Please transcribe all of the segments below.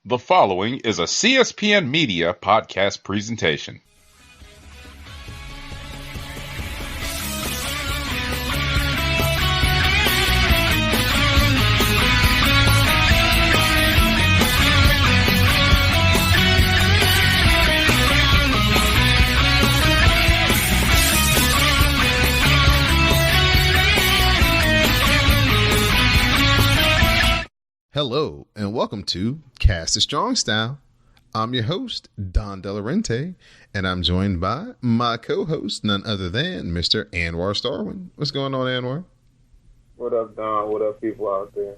The following is a CSPN Media podcast presentation. Hello, and welcome to Cast a Strong Style. I'm your host, Don Delarente, and I'm joined by my co-host, none other than Mr. Anwar Starwin. What's going on, Anwar? What up, Don? What up, people out there?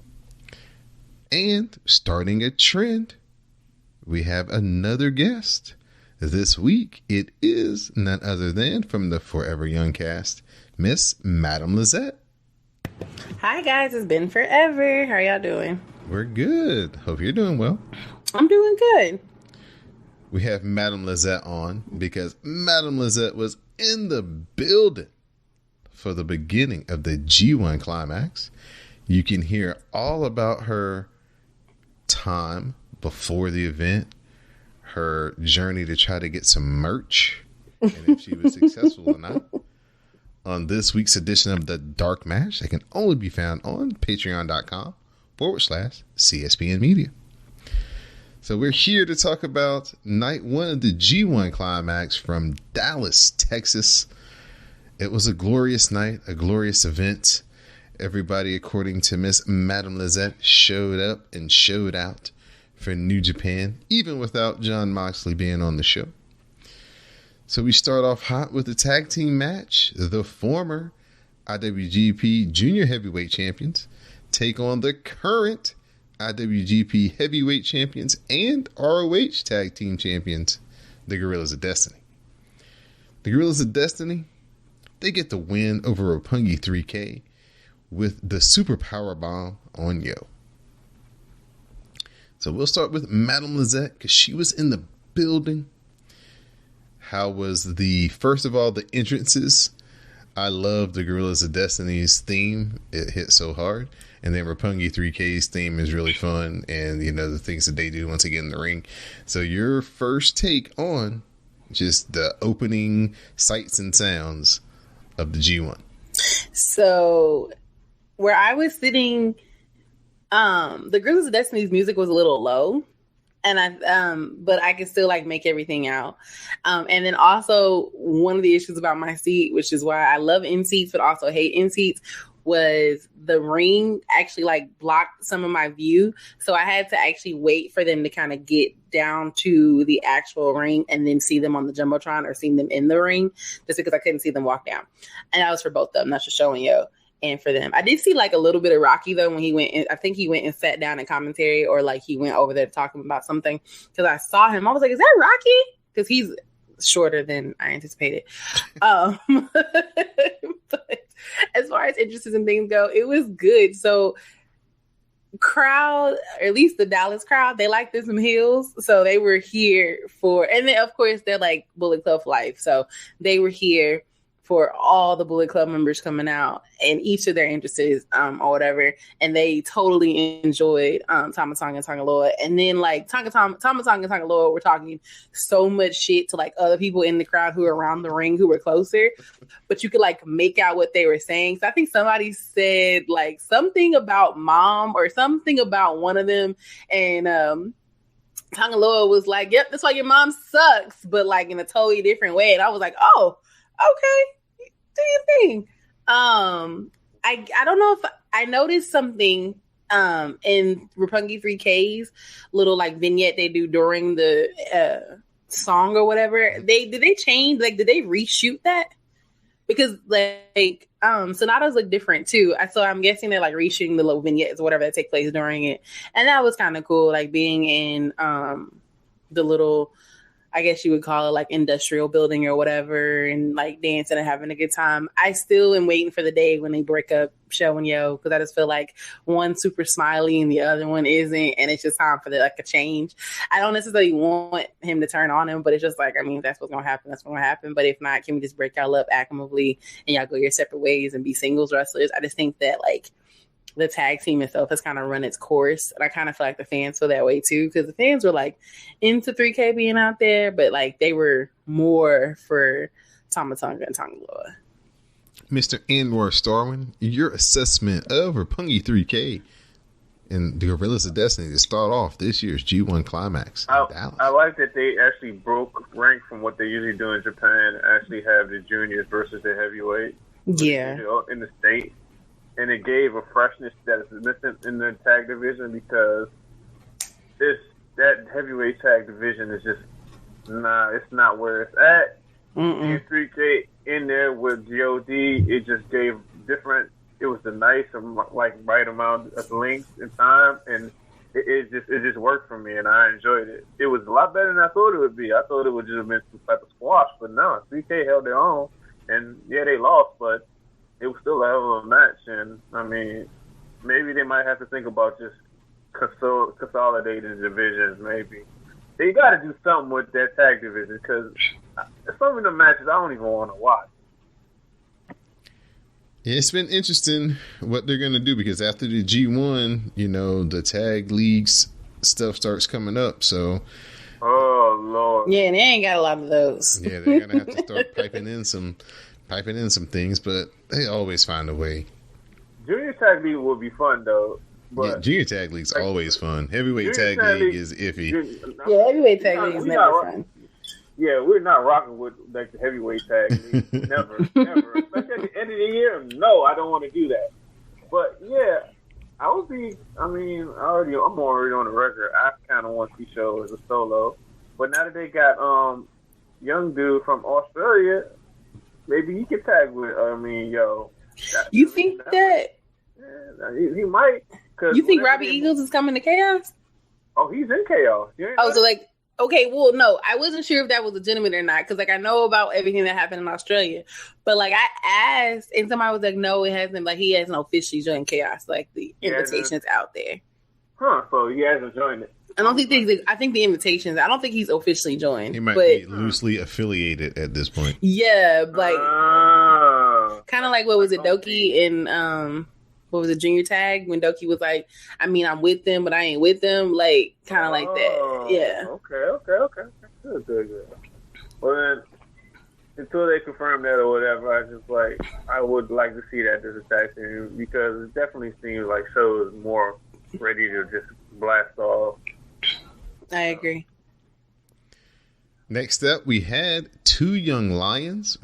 And starting a trend, we have another guest. This week, it is none other than from the Forever Young cast, Miss Madam Lizette. Hi, guys. It's been forever. How are y'all doing? We're good. Hope you're doing well. I'm doing good. We have Madam Lizette on because Madam Lizette was in the building for the beginning of the G1 climax. You can hear all about her time before the event, her journey to try to get some merch, and if she was successful or not, on this week's edition of The Dark Match that can only be found on patreon.com/CSPN Media. So we're here to talk about night one of the G1 climax from Dallas, Texas. It was a glorious night, a glorious event. Everybody, according to Miss Madam Lizette, showed up and showed out for New Japan, even without Jon Moxley being on the show. So we start off hot with a tag team match. The former IWGP Junior Heavyweight Champions take on the current IWGP Heavyweight Champions and ROH Tag Team Champions, the Guerrillas of Destiny. The Guerrillas of Destiny, they get the win over Roppongi 3K with the Super Power Bomb on Yo. So we'll start with Madam Lizette because she was in the building. How was first of all, the entrances? I love the Guerrillas of Destiny's theme. It hit so hard. And then Roppongi 3K's theme is really fun. And, you know, the things that they do once they get in the ring. So your first take on just the opening sights and sounds of the G1. So where I was sitting, the Guerrillas of Destiny's music was a little low. And but I could still make everything out. And then also one of the issues about my seat, which is why I love in seats, but also hate in seats, was the ring actually blocked some of my view. So I had to actually wait for them to kind of get down to the actual ring and then see them on the Jumbotron or see them in the ring, just because I couldn't see them walk down. And that was for both of them, not just showing Yo. And for them, I did see a little bit of Rocky though when he went in, I think he went and sat down in commentary, or he went over there talking about something, because I saw him. I was like, is that Rocky? Because he's shorter than I anticipated. But as far as interests and things go, it was good. So crowd, or at least the Dallas crowd, they like them some heels, so they were here for, and then of course they're Bullet Club for life, so they were here for all the Bullet Club members coming out and each of their interests or whatever. And they totally enjoyed Tama Tonga and Tonga Loa. And then Tama Tonga and Tonga Loa were talking so much shit to other people in the crowd who were around the ring who were closer. But you could make out what they were saying. So I think somebody said something about mom or something about one of them. And Tonga Loa was like, yep, that's why your mom sucks. But in a totally different way. And I was like, oh, okay, do your thing. I don't know if I noticed something in Roppongi 3K's little like vignette they do during the song or whatever. Did they change? Like, did they reshoot that? Because like sonatas look different too. So I'm guessing they're like reshooting the little vignettes or whatever that take place during it. And that was kind of cool, like being in the little, I guess you would call it like industrial building or whatever, and like dancing and having a good time. I still am waiting for the day when they break up Show and Yo, because I just feel like one's super smiley and the other one isn't, and it's just time for like a change. I don't necessarily want him to turn on him, but it's just like, I mean, that's what's gonna happen. That's what's gonna happen. But if not, can we just break y'all up amicably and y'all go your separate ways and be singles wrestlers? I just think that like the tag team itself has kind of run its course. And I kind of feel like the fans feel that way too, because the fans were like into 3K being out there, but like they were more for Tama Tonga and Tonga Loa. Mr. Anwar Starwin, your assessment of Roppongi 3K and the Gorillas of Destiny to start off this year's G1 Climax in Dallas. I like that they actually broke rank from what they usually do in Japan, actually have the juniors versus the heavyweight. Yeah. In the state. And it gave a freshness that is missing in the tag division, because that heavyweight tag division is just it's not where it's at. And 3K in there with GOD, it just gave different. It was the nice and like right amount of length and time, and it just worked for me, and I enjoyed it. It was a lot better than I thought it would be. I thought it would just have been some type of squash, but no, 3K held their own, and yeah, they lost, but it was still a hell of a match. And I mean, maybe they might have to think about just consolidating divisions. Maybe they got to do something with that tag division, because some of the matches I don't even want to watch. Yeah, it's been interesting what they're going to do, because after the G1, the tag leagues stuff starts coming up. So, oh Lord, yeah, they ain't got a lot of those. Yeah, they're going to have to start piping in some things, but they always find a way. Junior tag league will be fun though. But yeah, junior tag league's always fun. Heavyweight tag league is iffy. Yeah, heavyweight tag league is never fun. Yeah, we're not rocking with like the heavyweight tag league. Never. Especially at the end of the year. No, I don't want to do that. But yeah, I'm already on the record. I kind of want to see Show as a solo. But now that they got young dude from Australia, maybe he can tag with. You think that? Yeah, he might. You think Robbie Eagles is coming to Chaos? Oh, he's in Chaos. So like. Okay, well, no, I wasn't sure if that was legitimate or not, because, like, I know about everything that happened in Australia, but, like, I asked, and somebody was like, no, it hasn't, like, he hasn't officially joined Chaos, like, the invitation's out there. So he hasn't joined it. I don't think I think the invitations, I don't think he's officially joined. He might be loosely affiliated at this point. Yeah, like, kind of like, what was it, Doki and, what was it, Junior Tag, when Doki was like, I mean, I'm with them, but I ain't with them, like, kind of like that. Yeah. Okay. Good. Well, then, until they confirm that or whatever, I would like to see that as a tag team, because it definitely seems like Show is more ready to just blast off. I agree. Next up, we had two young lions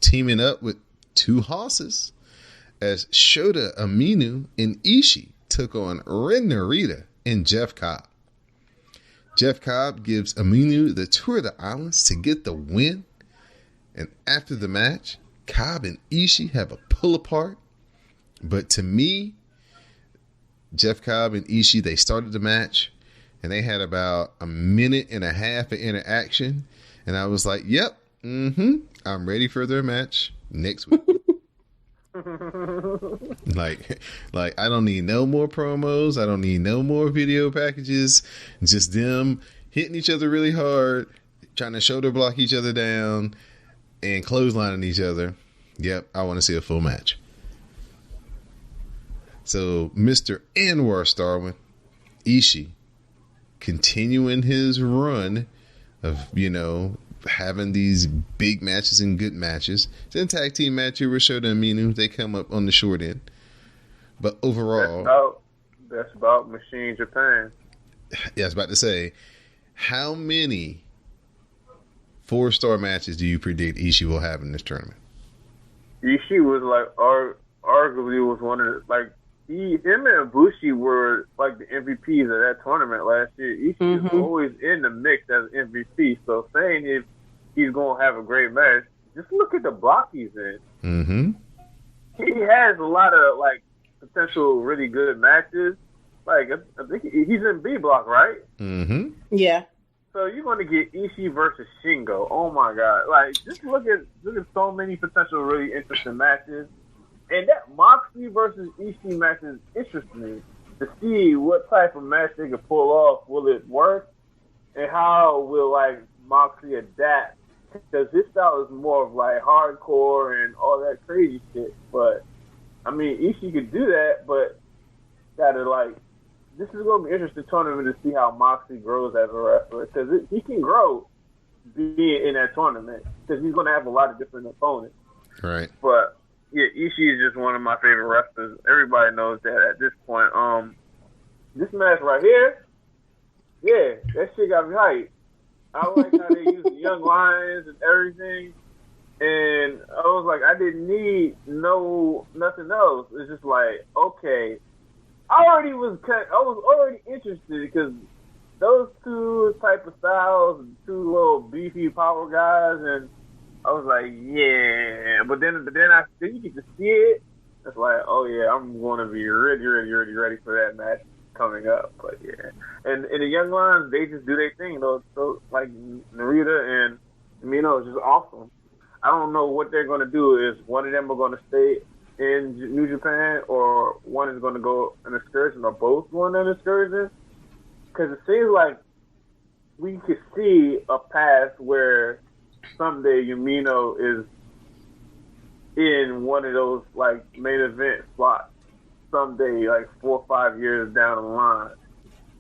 teaming up with two hosses, as Shota Umino and Ishii took on Ren Narita and Jeff Cobb. Jeff Cobb gives Umino the tour of the islands to get the win. And after the match, Cobb and Ishii have a pull apart. But to me, Jeff Cobb and Ishii, they started the match and they had about a minute and a half of interaction. And I was like, yep, I'm ready for their match next week. like I don't need no more promos. I don't need no more video packages. Just them hitting each other really hard, trying to shoulder block each other down, and clotheslining each other. Yep, I want to see a full match. So, Mr. Anwar Starwin, Ishii, continuing his run of, having these big matches and good matches. It's a tag team match here with Shota Umino. They come up on the short end. But overall... That's about Machine Japan. Yeah, I was about to say, how many 4-star matches do you predict Ishii will have in this tournament? Ishii was arguably was one of the, him and Ibushi were like the MVPs of that tournament last year. Ishii is always in the mix as MVP. So saying if he's going to have a great match, just look at the block he's in. Mm-hmm. He has a lot of potential really good matches. I think he's in B block, right? Mm-hmm. Yeah. So you're going to get Ishii versus Shingo. Oh my God! Just look at so many potential really interesting matches. And that Moxley versus Ishii match is interesting to see what type of match they can pull off. Will it work? And how will Moxley adapt? Because his style is more of hardcore and all that crazy shit. But I mean, Ishii could do that, but gotta like. This is gonna be an interesting tournament to see how Moxley grows as a wrestler because he can grow being in that tournament because he's gonna have a lot of different opponents. Right. But yeah, Ishii is just one of my favorite wrestlers. Everybody knows that at this point. This match right here, yeah, that shit got me hyped. I like how they use the young lions and everything. And I was like, I didn't need nothing else. It's just like, okay, I was already interested because those two type of styles, two little beefy power guys, and I was like, yeah. But then you get to see it. It's like, oh yeah, I'm going to be ready for that match coming up. But yeah, and the young lions, they just do their thing. So like Narita and Mino is just awesome. I don't know what they're going to do. Is one of them are going to stay in New Japan, or one is going to go an excursion, or both going on an excursion? Because it seems like we could see a path where someday Yumino is in one of those like main event slots someday, like 4 or 5 years down the line.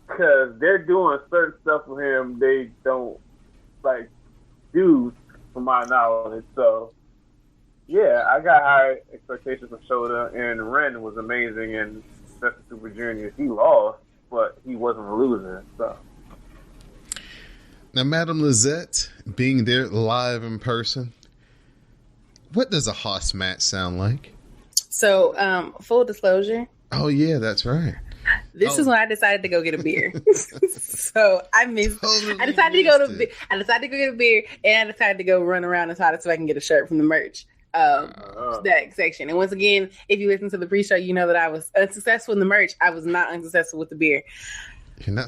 Because they're doing certain stuff with him they don't like do, from my knowledge. So yeah, I got high expectations for Shota, and Ren was amazing in Special Super Juniors. He lost, but he wasn't losing. So now, Madame Lizette, being there live in person, what does a Haas match sound like? So, full disclosure. Oh yeah, that's right. This is when I decided to go get a beer. So I decided to go get a beer, and I decided to go run around inside so I can get a shirt from the merch that section. And once again, if you listen to the pre-show, you know that I was unsuccessful in the merch. I was not unsuccessful with the beer.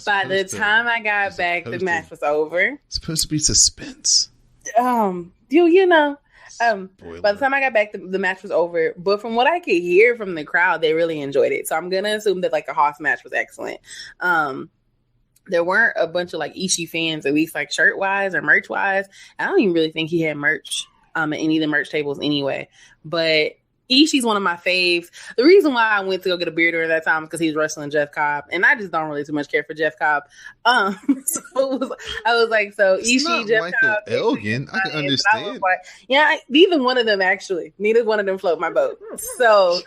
By the time I got back, the match was over. It's supposed to be suspense. You know. By the time I got back, the match was over. But from what I could hear from the crowd, they really enjoyed it. So I'm gonna assume that like the Haas match was excellent. There weren't a bunch of like Ishii fans, at least like shirt wise or merch wise. I don't even really think he had merch at any of the merch tables anyway. But Ishii's one of my faves. The reason why I went to go get a beer during that time is because he was wrestling Jeff Cobb, and I just don't really too much care for Jeff Cobb. So I was like, so it's Ishii, not Jeff Michael Cobb, Elgin. I can understand. Neither one of them actually. Neither one of them float my boat. So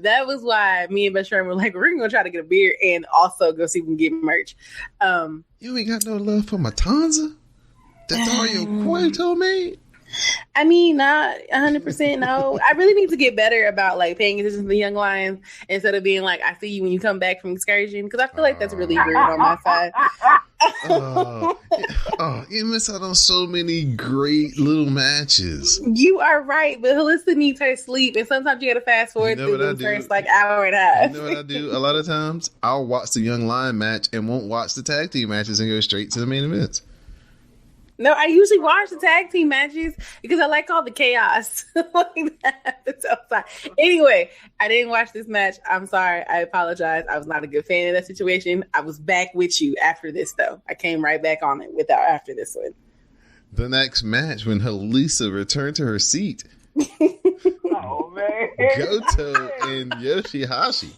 that was why me and Best Friend were like, we're gonna try to get a beer and also go see if we can get merch. You ain't got no love for Matanza? That's all your Cueto made? I mean, not 100%. No, I really need to get better about like paying attention to the young lions instead of being like, I see you when you come back from excursion, because I feel like that's really rude on my side. You miss out on so many great little matches. You are right, but Halissa needs her sleep, and sometimes you gotta fast forward through the first like hour and a half. You know what I do? A lot of times, I'll watch the young lion match and won't watch the tag team matches and go straight to the main events. No, I usually watch the tag team matches because I like all the chaos like that happens outside. Anyway, I didn't watch this match. I'm sorry. I apologize. I was not a good fan of that situation. I was back with you after this, though. I came right back on it after this one. The next match, when Halissa returned to her seat, oh man, Goto and Yoshihashi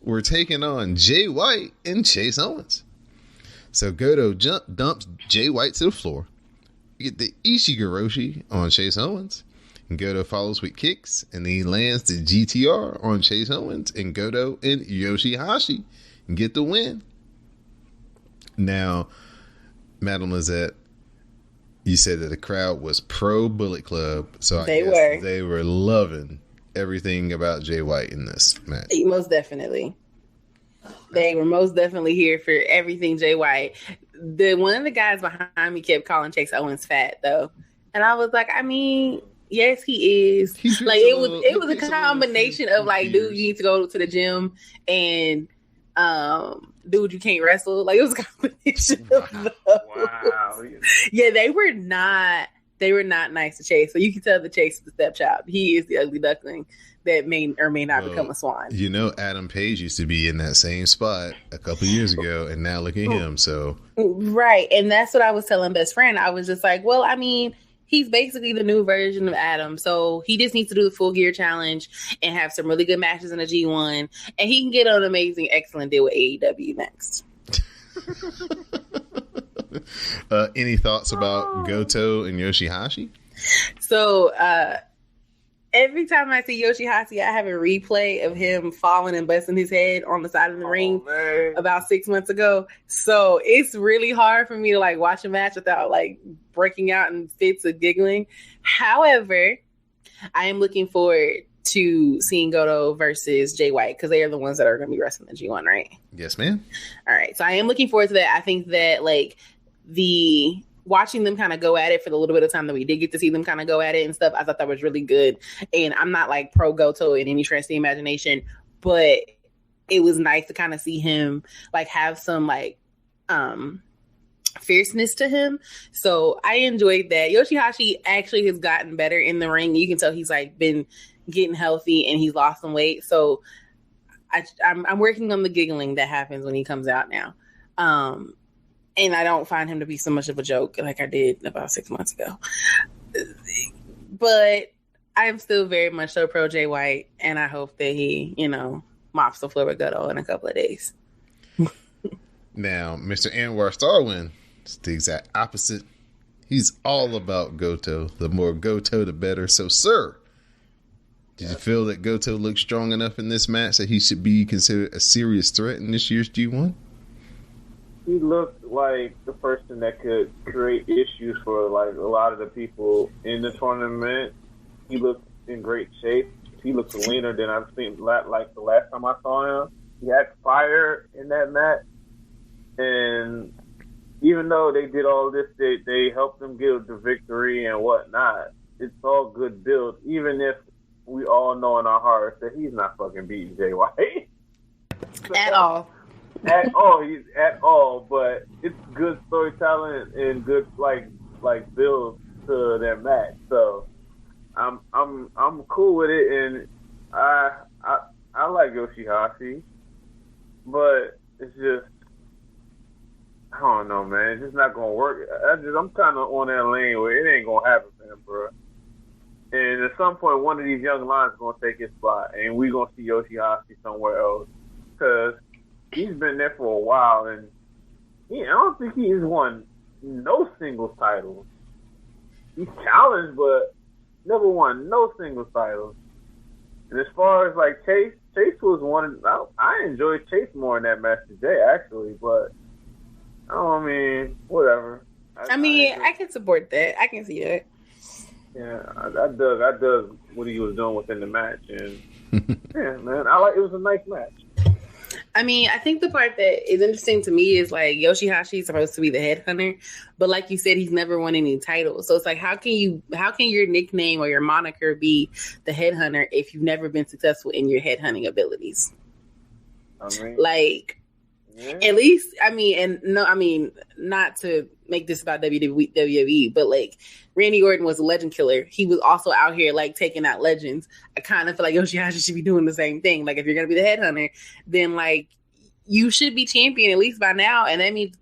were taking on Jay White and Chase Owens. So Goto dumps Jay White to the floor. You get the Ishigoroshi on Chase Owens. And Goto follows with kicks. And then he lands the GTR on Chase Owens. And Goto and Yoshihashi get the win. Now, Madame Lizette, you said that the crowd was pro Bullet Club. So I guess they were loving everything about Jay White in this match. Most definitely. They were most definitely here for everything Jay White. One of the guys behind me kept calling Chase Owens fat though, and I was like, I mean, yes, he is. Like it was a combination of like, dude, you need to go to the gym, and dude, you can't wrestle. Like it was a combination of those. Wow. Yeah, they were not nice to Chase. So you can tell that Chase is the stepchild. He is the ugly duckling that may or may not become a swan. You know, Adam Page used to be in that same spot a couple years ago, and now look at him. So right, and that's what I was telling Best Friend. I was just like, well, I mean, He's basically the new version of Adam. So he just needs to do the Full Gear Challenge and have some really good matches in the G1. And he can get an amazing, excellent deal with AEW next. Any thoughts about Goto and Yoshihashi? So every time I see Yoshihashi, I have a replay of him falling and busting his head on the side of the ring about 6 months ago. So it's really hard for me to like watch a match without like breaking out in fits of giggling. However, I am looking forward to seeing Goto versus Jay White because they are the ones that are going to be wrestling the G1, right? Yes, ma'am. All right. So I am looking forward to that. I think that like the watching them kind of go at it for the little bit of time that we did get to see them kind of go at it and stuff, I thought that was really good. And I'm not like pro Goto in any stretch of the imagination, but it was nice to kind of see him like have some like fierceness to him. So I enjoyed that. Yoshihashi actually has gotten better in the ring. You can tell he's like been getting healthy and he's lost some weight. So I'm working on the giggling that happens when he comes out now. And I don't find him to be so much of a joke like I did about 6 months ago. But I'm still very much so pro Jay White, and I hope that he, mops the floor with Goto in a couple of days. Now, Mr. Anwar Starwin, it's the exact opposite. He's all about Goto. The more Goto, the better. So, sir, did you feel that Goto looked strong enough in this match that he should be considered a serious threat in this year's G1? He looked like the person that could create issues for like a lot of the people in the tournament. He looked in great shape. He looked leaner than I've seen like the last time I saw him. He had fire in that match. And even though they did all this, they helped him get the victory and whatnot. It's all good build, even if we all know in our hearts that he's not fucking beating Jay White. At all. At all, but it's good storytelling and good like build to that match. So I'm cool with it, and I like Yoshihashi, but it's just I don't know, man. It's just not gonna work. I'm kind of on that lane where it ain't gonna happen for him, bro. And at some point, one of these young lions is gonna take his spot, and we gonna see Yoshihashi somewhere else because he's been there for a while, and I don't think he's won no singles titles. He's challenged, but never won no singles titles. And as far as like Chase was one. I enjoyed Chase more in that match today, actually, but I mean, whatever. I can support that. I can see that. Yeah, I dug what he was doing within the match, and yeah, man, it was a nice match. I mean, I think the part that is interesting to me is like Yoshihashi is supposed to be the headhunter, but like you said, he's never won any titles. So it's like, how can your nickname or your moniker be the headhunter if you've never been successful in your headhunting abilities? At least, not to make this about WWE, but like Randy Orton was a legend killer. He was also out here like taking out legends. I kind of feel like Yoshihashi should be doing the same thing. Like if you're going to be the headhunter, then like you should be champion at least by now. And that means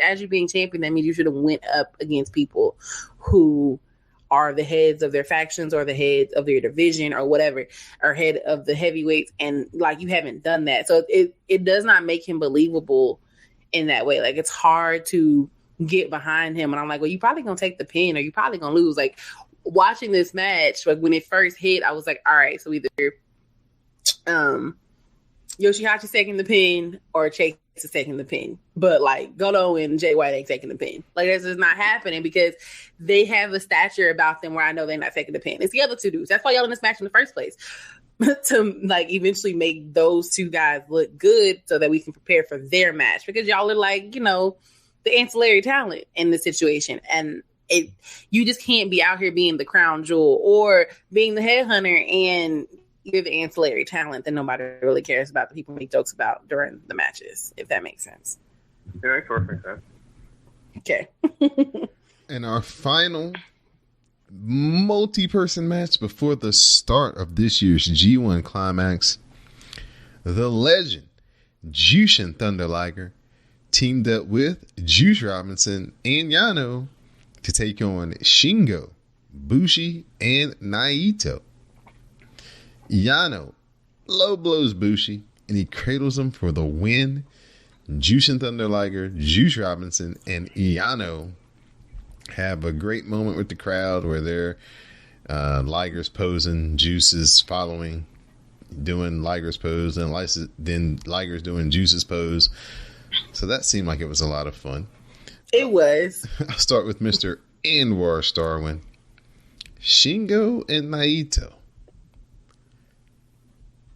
as you being champion, that means you should have went up against people who are the heads of their factions or the heads of their division or whatever, or head of the heavyweights. And like, you haven't done that. So it does not make him believable in that way. Like it's hard to get behind him. And I'm like, well, you probably going to take the pin or you probably going to lose. Like watching this match, like when it first hit, I was like, all right, so either Yoshihachi's taking the pin or Chase is taking the pin. But like Goto and Jay White ain't taking the pin. Like that's just not happening because they have a stature about them where I know they're not taking the pin. It's the other two dudes. That's why y'all in this match in the first place. To like eventually make those two guys look good so that we can prepare for their match. Because y'all are like, the ancillary talent in the situation. And you just can't be out here being the crown jewel or being the headhunter and you're the ancillary talent that nobody really cares about, the people make jokes about during the matches, if that makes sense. Yeah, makes perfect sense. Okay. And our final multi-person match before the start of this year's G1 Climax, the legend Jushin Thunder Liger teamed up with Juice Robinson and Yano to take on Shingo Bushi and Naito. Yano low blows Bushi, and he cradles him for the win. Jushin Thunder Liger, Juice Robinson, and Yano have a great moment with the crowd where they're Liger's posing, Juice is following, doing Liger's pose, and then Liger's doing Juice's pose. So that seemed like it was a lot of fun. It was. I'll start with Mr. Anwar Starwin. Shingo and Naito.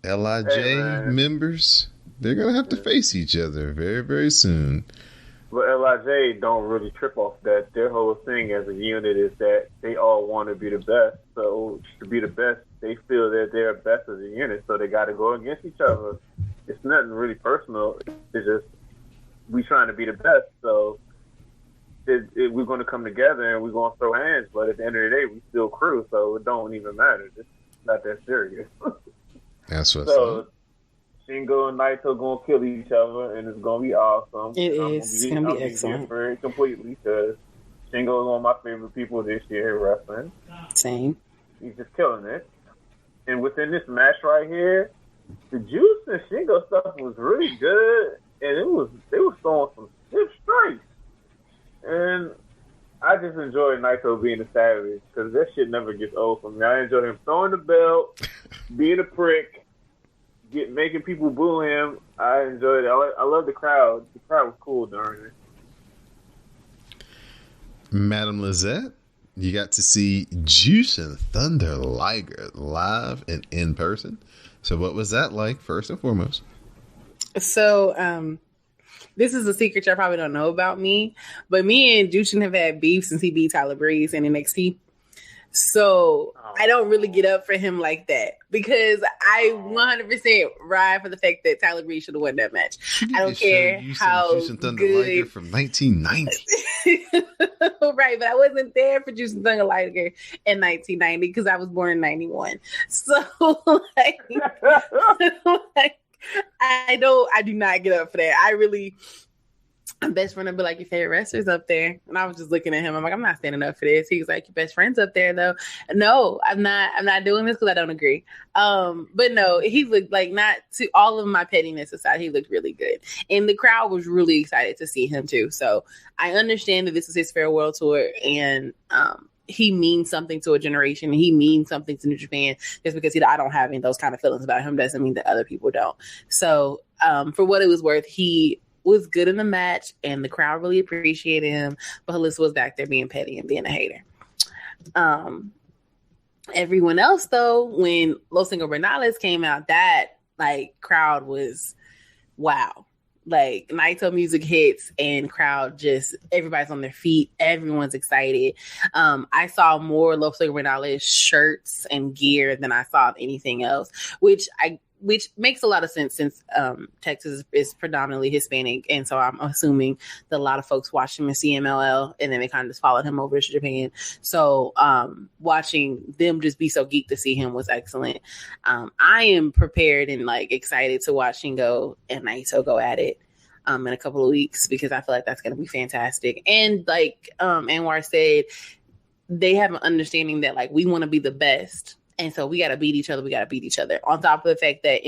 LIJ members, they're going to have to face each other very, very soon. But LIJ don't really trip off that. Their whole thing as a unit is that they all want to be the best. So to be the best, they feel that they're best as a unit. So they got to go against each other. It's nothing really personal. It's just we trying to be the best. So we're going to come together and we're going to throw hands. But at the end of the day, we still crew. So it don't even matter. It's not that serious. That's what's so. Shingo and Naito gonna kill each other, and it's gonna be awesome. It's gonna be excellent. Very completely, because Shingo is one of my favorite people this year in wrestling. Same. He's just killing it. And within this match right here, the Juice and Shingo stuff was really good, and they was throwing some stiff strikes. And I just enjoy Naito being a savage, because that shit never gets old for me. I enjoy him throwing the belt, being a prick, making people boo him. I enjoyed it. I love the crowd. The crowd was cool during it. Madam Lizette, you got to see Juice and Thunder Liger live and in person. So what was that like, first and foremost? So, this is a secret y'all probably don't know about me, but me and Jushin have had beef since he beat Tyler Breeze in NXT. So I don't really get up for him like that, because I 100% ride for the fact that Tyler Breeze should have won that match. I don't care how Juice and Thunder Liger from 1990. Right, but I wasn't there for Juice and Thunder Liger in 1990 because I was born in 91. So I do not get up for that. My best friend would be like, your favorite wrestler's up there. And I was just looking at him. I'm like, I'm not standing up for this. He was like, your best friend's up there though. No, I'm not doing this because I don't agree. But no, he looked like, not to all of my pettiness aside, he looked really good. And the crowd was really excited to see him too. So I understand that this is his farewell tour, and he means something to a generation. He means something to New Japan. Just because I don't have any of those kind of feelings about him doesn't mean that other people don't. So for what it was worth, he was good in the match, and the crowd really appreciated him. But Alyssa was back there being petty and being a hater. Everyone else, though, when Los Ingobernables came out, that crowd was wow. Naito music hits and crowd just, everybody's on their feet. Everyone's excited. I saw more Los Ingobernables shirts and gear than I saw of anything else, which makes a lot of sense since Texas is predominantly Hispanic. And so I'm assuming that a lot of folks watched him in CMLL and then they kind of just followed him over to Japan. So watching them just be so geeked to see him was excellent. I am prepared and excited to watch Shingo and Naito go at it in a couple of weeks, because I feel like that's going to be fantastic. And Anwar said, they have an understanding that we want to be the best. And so we got to beat each other. We got to beat each other. On top of the fact that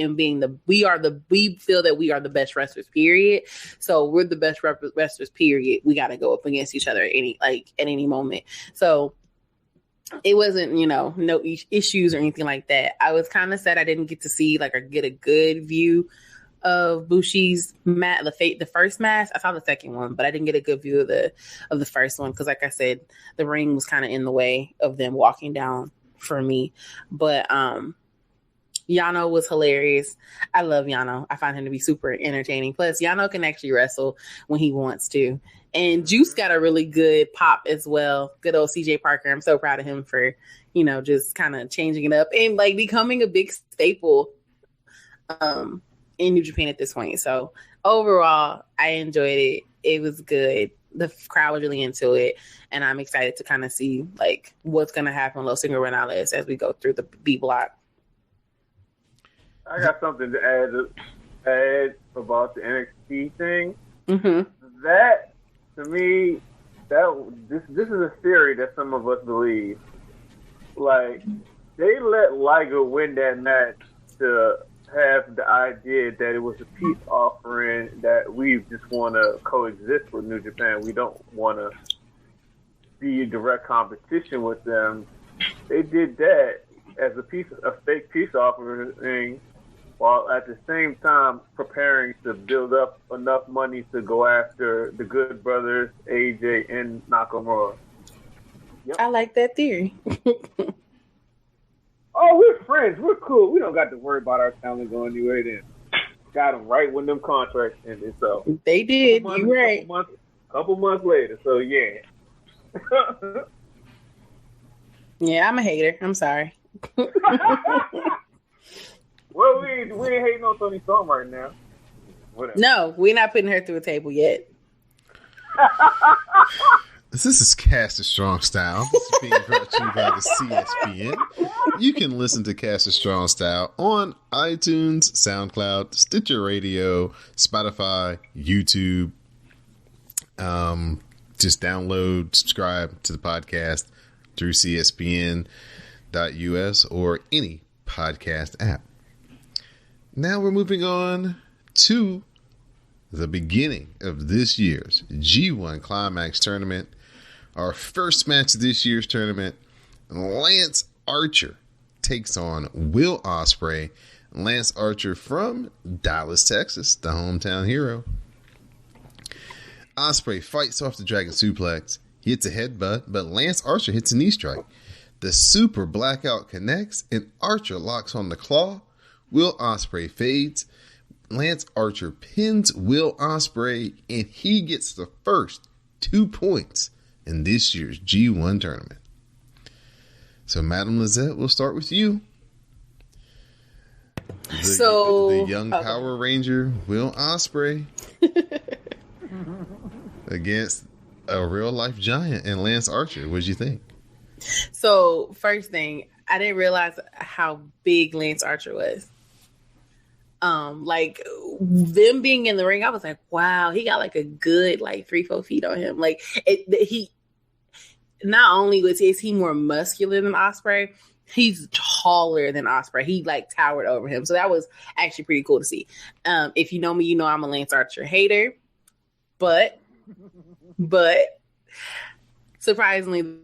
we feel that we are the best wrestlers, period. So we're the best wrestlers, period. We got to go up against each other at any moment. So it wasn't, no issues or anything like that. I was kind of sad I didn't get to see or get a good view of Bushi's match, the first match. I saw the second one, but I didn't get a good view of the first one because, like I said, the ring was kind of in the way of them walking down for me. But Yano was hilarious. I love Yano. I find him to be super entertaining. Plus, Yano can actually wrestle when he wants to. And Juice got a really good pop as well. Good old CJ Parker. I'm so proud of him for, just kind of changing it up and becoming a big staple in New Japan at this point. So overall, I enjoyed it. It was good. The crowd was really into it, and I'm excited to kind of see what's going to happen with Los Ingobernables as we go through the B block. I got something to add about the NXT thing. Mm-hmm. That, to me, this is a theory that some of us believe. Like, they let Liger win that match to have the idea that it was a peace offering, that we just want to coexist with New Japan. We don't want to be in direct competition with them. They did that as a fake peace offering, while at the same time preparing to build up enough money to go after the Good Brothers, AJ, and Nakamura. Yep. I like that theory. Oh, we're friends. We're cool. We don't got to worry about our talent going anywhere then. Got them right when them contracts ended. So they did. You're right. Couple months later. So, yeah. Yeah, I'm a hater. I'm sorry. Well, we ain't hating on Toni Storm right now. Whatever. No, we're not putting her through a table yet. This is Cast a Strong Style. This is being brought to you by the CSPN. You can listen to Cast a Strong Style on iTunes, SoundCloud, Stitcher Radio, Spotify, YouTube. Just download, subscribe to the podcast through CSPN.us or any podcast app. Now we're moving on to the beginning of this year's G1 Climax Tournament. Our first match of this year's tournament, Lance Archer takes on Will Ospreay. Lance Archer from Dallas, Texas, the hometown hero. Ospreay fights off the Dragon Suplex, hits a headbutt, but Lance Archer hits a knee strike. The Super Blackout connects, and Archer locks on the claw. Will Ospreay fades. Lance Archer pins Will Ospreay, and he gets the first 2 points in this year's G1 tournament. So, Madam Lizette, we'll start with you. The young Power Ranger, Will Ospreay, against a real-life giant and Lance Archer. What'd you think? So, first thing, I didn't realize how big Lance Archer was. Like them being in the ring, I was like, wow, he got like a good 3-4 feet on him. Like he not only is he more muscular than Ospreay, he's taller than Ospreay. He towered over him. So that was actually pretty cool to see. If you know me, you know I'm a Lance Archer hater, but surprisingly,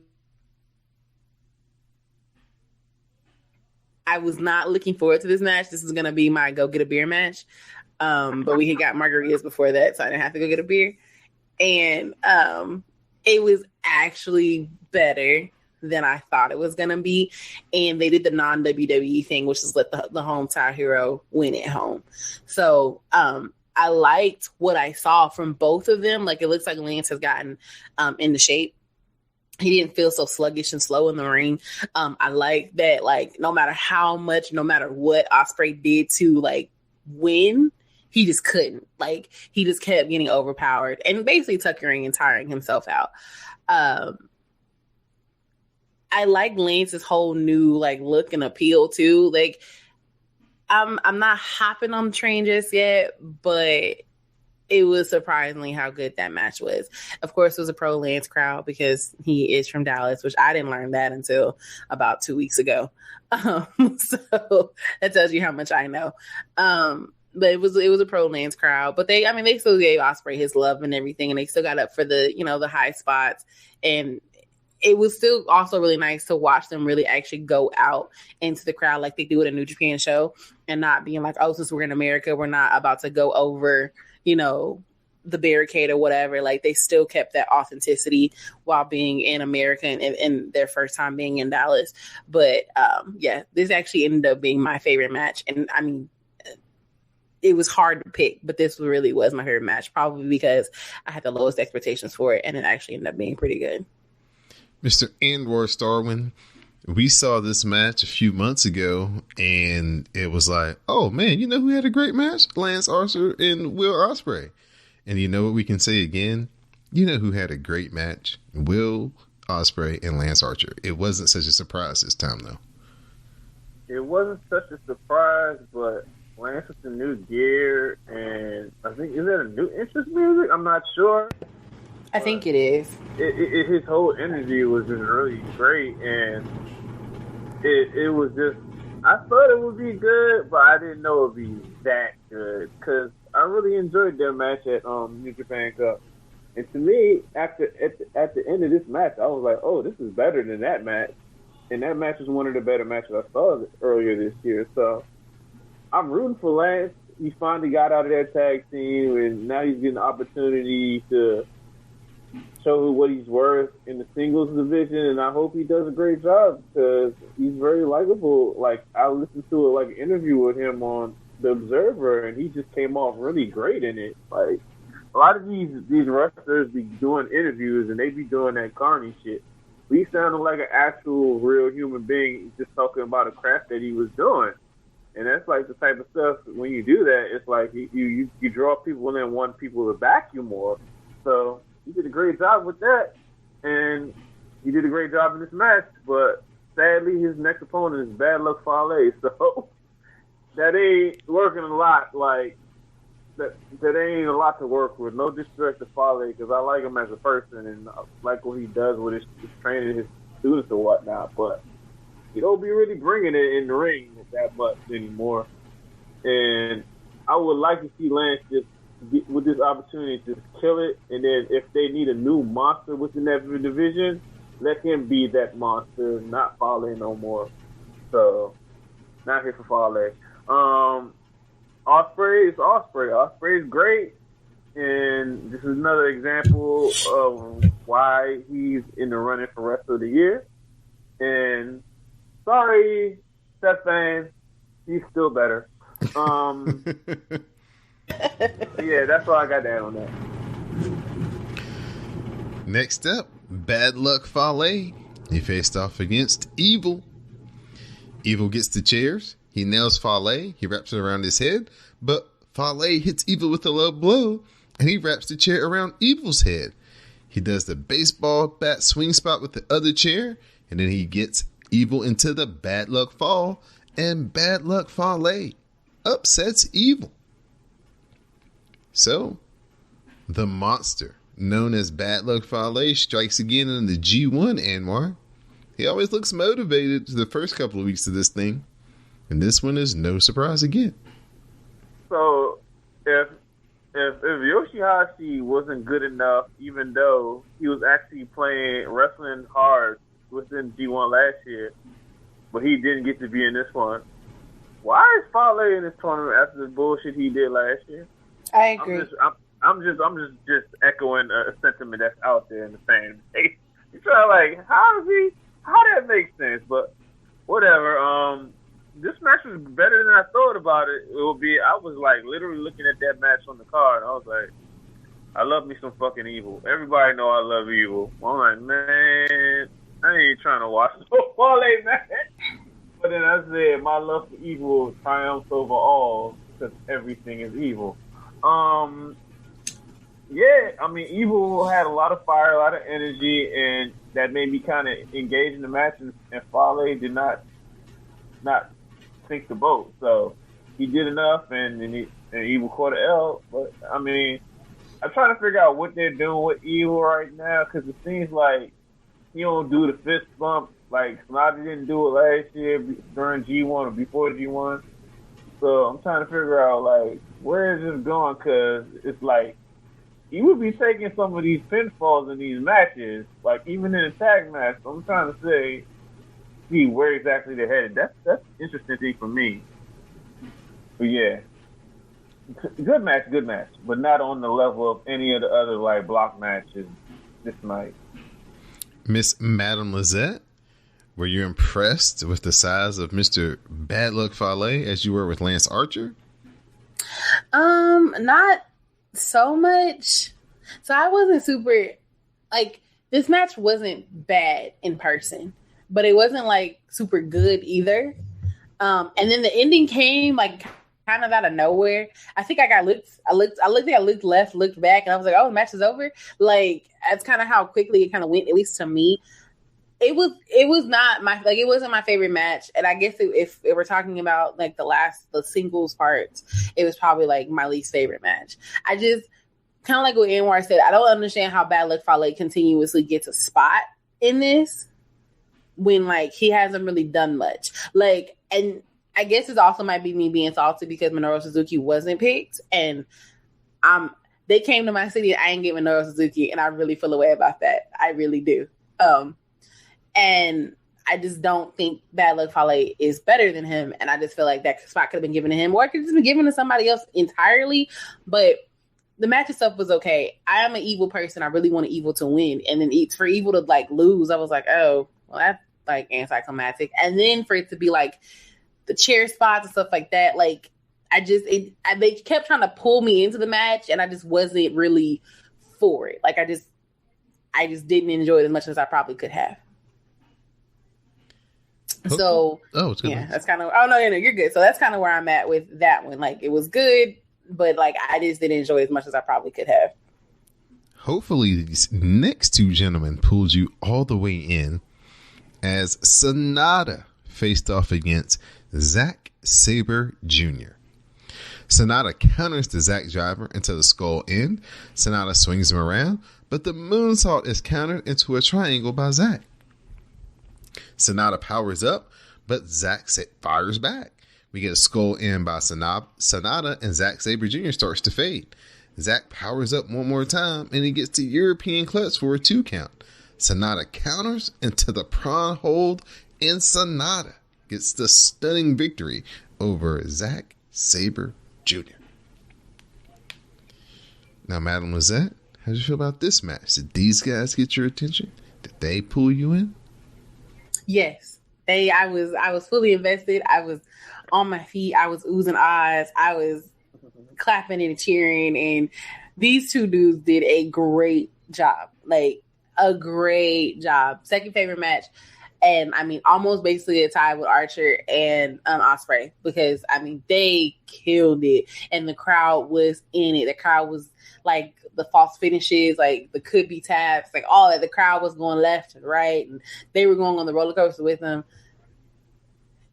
I was not looking forward to this match. This is going to be my go get a beer match. But we had got margaritas before that, so I didn't have to go get a beer. And it was actually better than I thought it was going to be. And they did the non-WWE thing, which is let the hometown hero win at home. So I liked what I saw from both of them. It looks like Lance has gotten into shape. He didn't feel so sluggish and slow in the ring. I like that, no matter how much, no matter what Ospreay did to, win, he just couldn't. He just kept getting overpowered and basically tuckering and tiring himself out. I like Lance's whole new, look and appeal, too. I'm not hopping on the train just yet, but it was surprisingly how good that match was. Of course, it was a pro Lance crowd because he is from Dallas, which I didn't learn that until about 2 weeks ago. So that tells you how much I know. But it was a pro Lance crowd. But they still gave Ospreay his love and everything, and they still got up for the the high spots. And it was still also really nice to watch them really actually go out into the crowd like they do at a New Japan show, and not being like, oh, since we're in America, we're not about to go over the barricade or whatever. They still kept that authenticity while being in America and their first time being in Dallas. But yeah, this actually ended up being my favorite match. And it was hard to pick, but this really was my favorite match, probably because I had the lowest expectations for it, and it actually ended up being pretty good. Mr. Anwar Starwin, we saw this match a few months ago, and it was like, oh man, you know who had a great match? Lance Archer and Will Ospreay. And you know what we can say again? You know who had a great match? Will Ospreay and Lance Archer. It wasn't such a surprise this time, though. It wasn't such a surprise, but Lance with the new gear, and I think, is that a new interest music? I'm not sure. I think it is. His whole energy was just really great, and it was just, I thought it would be good, but I didn't know it would be that good because I really enjoyed their match at New Japan Cup. And to me, at the end of this match, I was like, oh, this is better than that match. And that match was one of the better matches I saw earlier this year. So I'm rooting for Lance. He finally got out of that tag team, and now he's getting the opportunity to show what he's worth in the singles division. And I hope he does a great job because he's very likable. Like, I listened to an interview with him on The Observer, and he just came off really great in it. Like, a lot of these wrestlers be doing interviews and they be doing that carny shit. He sounded like an actual real human being just talking about a craft that he was doing. And that's like the type of stuff, when you do that, it's like you draw people in and want people to back you more. So he did a great job with that. And he did a great job in this match. But sadly, his next opponent is Bad Luck Fale. So that ain't working a lot. Like, that ain't a lot to work with. No disrespect to Fale, because I like him as a person and I like what he does with his training, his students and whatnot. But he don't be really bringing it in the ring that much anymore. And I would like to see Lance just get with this opportunity to just kill it. And then if they need a new monster within that division, let him be that monster, not Fale no more. So, not here for Fale. Ospreay is Ospreay. Ospreay is great, and this is another example of why he's in the running for Wrestler of the Year. And sorry, Seth fans, he's still better. Yeah, that's all I got to add on that. Next up, Bad Luck Fale. He faced off against Evil. Evil gets the chairs. He nails Fale. He wraps it around his head. But Fale hits Evil with a low blow. And he wraps the chair around Evil's head. He does the baseball bat swing spot with the other chair. And then he gets Evil into the Bad Luck Fall. And Bad Luck Fale upsets Evil. So, the monster known as Bad Luck Fale strikes again in the G1, Anwar. He always looks motivated the first couple of weeks of this thing. And this one is no surprise again. So, if Yoshihashi wasn't good enough, even though he was actually wrestling hard within G1 last year, but he didn't get to be in this one, why is Fale in this tournament after the bullshit he did last year? I agree. I'm just echoing a sentiment that's out there in the fan base. You're trying how that makes sense, but whatever. This match was better than I thought about it. I was like literally looking at that match on the card. I was like, I love me some fucking Evil. Everybody know I love Evil. I'm like, man, I ain't trying to watch no Fale match. But then I said, my love for Evil triumphs over all because everything is evil. Yeah, I mean, Evil had a lot of fire, a lot of energy, and that made me kind of engage in the match. And Fale did not sink the boat. So he did enough, and Evil caught an L. But I mean, I'm trying to figure out what they're doing with Evil right now because it seems like he don't do the fist bump. Like Sonata didn't do it last year during G1 or before G1. So I'm trying to figure out like where is this going? Because it's like he would be taking some of these pinfalls in these matches, like even in a tag match. So I'm trying to see where exactly they're headed. That's interesting thing for me. But yeah, good match, but not on the level of any of the other like block matches this night. Miss Madame Lizette, were you impressed with the size of Mr. Bad Luck Fale as you were with Lance Archer? Not so much. So I wasn't super this match wasn't bad in person, but it wasn't like super good either. And then the ending came like kind of out of nowhere. I think I looked left, looked back, and I was like, oh, the match is over. Like that's kind of how quickly it kind of went, at least to me. It was not my it wasn't my favorite match, and I guess if we're talking about like the singles parts, it was probably like my least favorite match. I just kind of like what Anwar said. I don't understand how Bad Luck Fale continuously gets a spot in this. when like he hasn't really done much. Like, and I guess it also might be me being salty because Minoru Suzuki wasn't picked, and they came to my city and I didn't get Minoru Suzuki, and I really feel a way about that. I really do. And I just don't think Bad Luck Fale is better than him, and I just feel like that spot could have been given to him, or it could have just been given to somebody else entirely. But the match itself was okay. I am an Evil person. I really wanted Evil to win, and then for Evil to like lose, I was like, oh, well, that's like anticlimactic. And then for it to be like the chair spots and stuff like that, like they kept trying to pull me into the match, and I just wasn't really for it. Like I just didn't enjoy it as much as I probably could have. So that's kind of you're good. So that's kind of where I'm at with that one. Like it was good, but like I just didn't enjoy it as much as I probably could have. Hopefully these next two gentlemen pulled you all the way in as Sanada faced off against Zack Sabre Jr. Sanada counters the Zack driver into the skull end. Sanada swings him around, but the moonsault is countered into a triangle by Zack. Sanada powers up, but Zack fires back. We get a skull end by Sanada, and Zack Sabre Jr. starts to fade. Zack powers up one more time, and he gets the European clutch for a 2 count. Sanada counters into the prawn hold, and Sanada gets the stunning victory over Zack Sabre Jr. Now, Madam Lizette, how do you feel about this match? Did these guys get your attention? Did they pull you in? Yes. I was fully invested. I was on my feet. I was oozing eyes. I was clapping and cheering. And these two dudes did a great job. Like, a great job. Second favorite match. And I mean, almost basically a tie with Archer and Ospreay, because I mean, they killed it, and the crowd was in it. The crowd was like the false finishes, like the could be taps, like all that. The crowd was going left and right, and they were going on the roller coaster with them.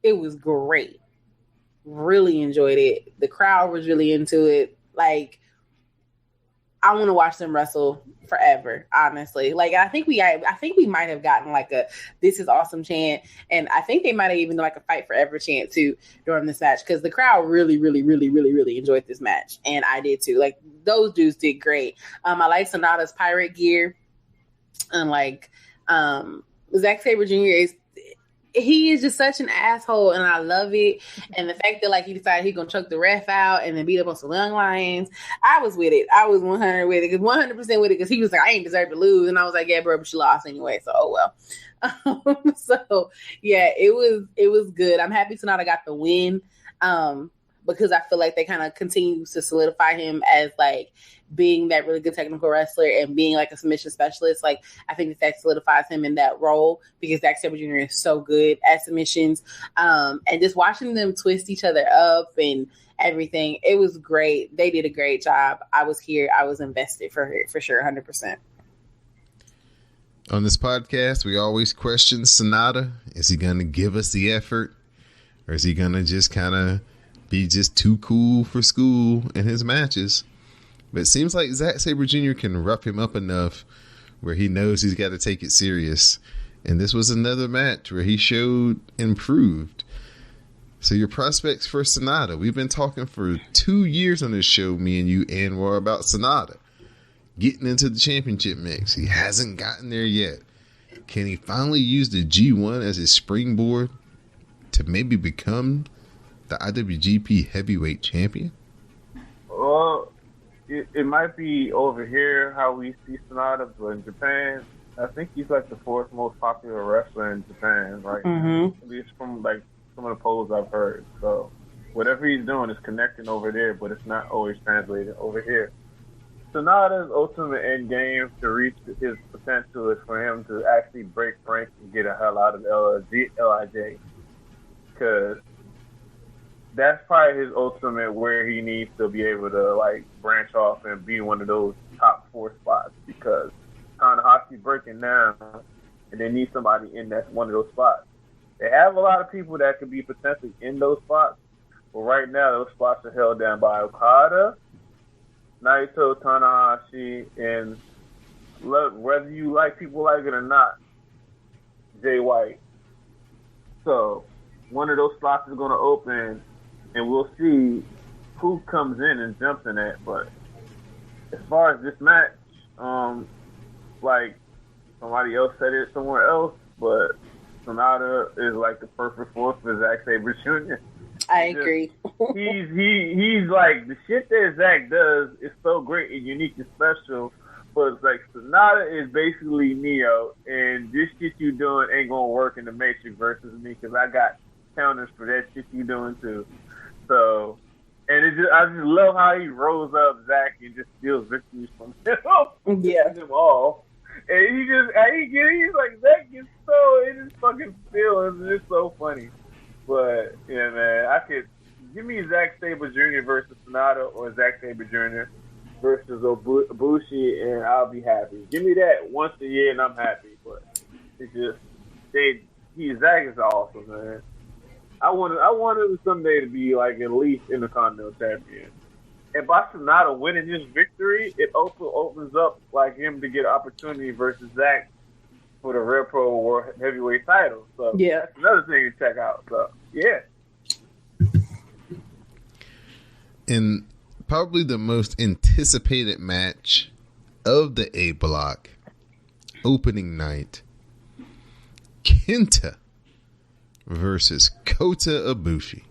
It was great. Really enjoyed it. The crowd was really into it. Like, I want to watch them wrestle forever, honestly. Like, I think we might have gotten like a "This is awesome" chant, and I think they might have even done like a "Fight Forever" chant too during this match, because the crowd really, really, really, really, really enjoyed this match, and I did too. Like, those dudes did great. I like Sonata's pirate gear, and like Zack Sabre Jr. He is just such an asshole, and I love it. And the fact that like he decided he's gonna choke the ref out and then beat up on some young lions, I was with it. I was 100 with it, 100% with it, because he was like, I ain't deserve to lose, and I was like, yeah, bro, but you lost anyway, so oh well. So yeah, it was good. I'm happy Sonata got the win, because I feel like they kind of continue to solidify him as like being that really good technical wrestler and being like a submission specialist. Like, I think that solidifies him in that role, because Zack Sabre Jr. is so good at submissions. And just watching them twist each other up and everything, it was great. They did a great job. I was here. I was invested for sure, 100%. On this podcast, we always question Sanada. Is he going to give us the effort, or is he going to just kind of be just too cool for school in his matches? But it seems like Zack Sabre Jr. can rough him up enough where he knows he's got to take it serious. And this was another match where he showed improved. So your prospects for Sanada. We've been talking for 2 years on this show, me and you, Anwar, about Sanada getting into the championship mix. He hasn't gotten there yet. Can he finally use the G1 as his springboard to maybe become the IWGP Heavyweight Champion? Well, it might be over here how we see Sonata, but in Japan, I think he's like the 4th most popular wrestler in Japan, right? Mm-hmm. At least from like some of the polls I've heard. So whatever he's doing is connecting over there, but it's not always translated over here. Sonata's ultimate end game to reach his potential is for him to actually break rank and get a hell out of LIJ, because that's probably his ultimate where he needs to be able to like branch off and be one of those top 4 spots, because Tanahashi breaking down and they need somebody in that's one of those spots. They have a lot of people that could be potentially in those spots, but right now those spots are held down by Okada, Naito, Tanahashi, and whether you like people like it or not, Jay White. So one of those slots is going to open, and we'll see who comes in and jumps in that. But as far as this match, like somebody else said it somewhere else, but Sonata is like the perfect force for Zack Sabre Jr. I agree. he's like, the shit that Zack does is so great and unique and special. But it's like Sonata is basically Neo, and this shit you doing ain't gonna work in the Matrix versus me because I got counters for that shit you doing too. So, and I just love how he rolls up Zack and just steals victories from him. Yeah. Them all. And he's like, Zack gets so in his fucking feelings. It's just so funny. But, yeah, man, give me Zack Sabre Jr. versus Sonata or Zack Sabre Jr. versus Ibushi, and I'll be happy. Give me that once a year, and I'm happy. But it's just, Zack is awesome, man. I want him someday to be, like, at least Intercontinental Champion. And by Sonata winning this victory, it also opens up, like, him to get an opportunity versus Zack for the Red Pro World Heavyweight title. So yeah, that's another thing to check out. So yeah. In probably the most anticipated match of the A block, opening night, Kenta versus Kota Ibushi.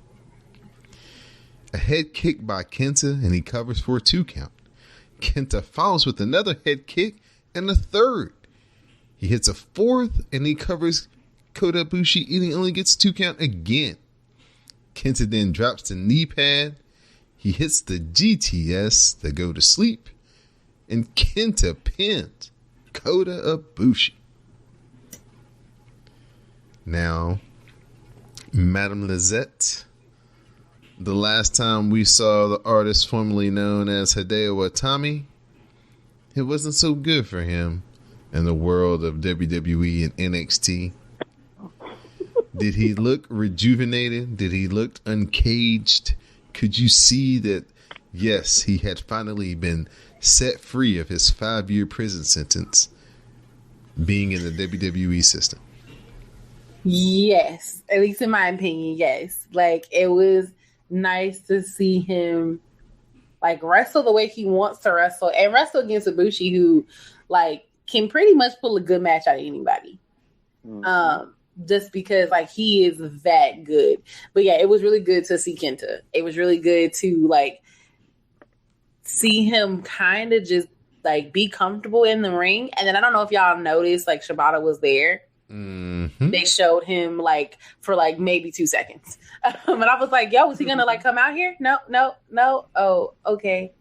A head kick by Kenta, and he covers for a 2 count. Kenta follows with another head kick and a third. He hits a 4th, and he covers Kota Ibushi, and he only gets 2 count again. Kenta then drops the knee pad. He hits the GTS to go to sleep, and Kenta pins Kota Ibushi. Now, Madame Lizette. The last time we saw the artist formerly known as Hideo Itami, it wasn't so good for him in the world of WWE and NXT. Did he look rejuvenated? Did he look uncaged? Could you see that, yes, he had finally been set free of his 5-year prison sentence being in the WWE system? Yes, at least in my opinion, yes. Like, it was nice to see him like wrestle the way he wants to wrestle and wrestle against Ibushi, who like can pretty much pull a good match out of anybody. Mm-hmm. Just because like he is that good. But yeah, it was really good to see Kenta. It was really good to like see him kind of just like be comfortable in the ring. And then I don't know if y'all noticed, like Shibata was there. Mm-hmm. They showed him like for like maybe 2 seconds. And I was like, yo, is he gonna like come out here? No. Oh, okay.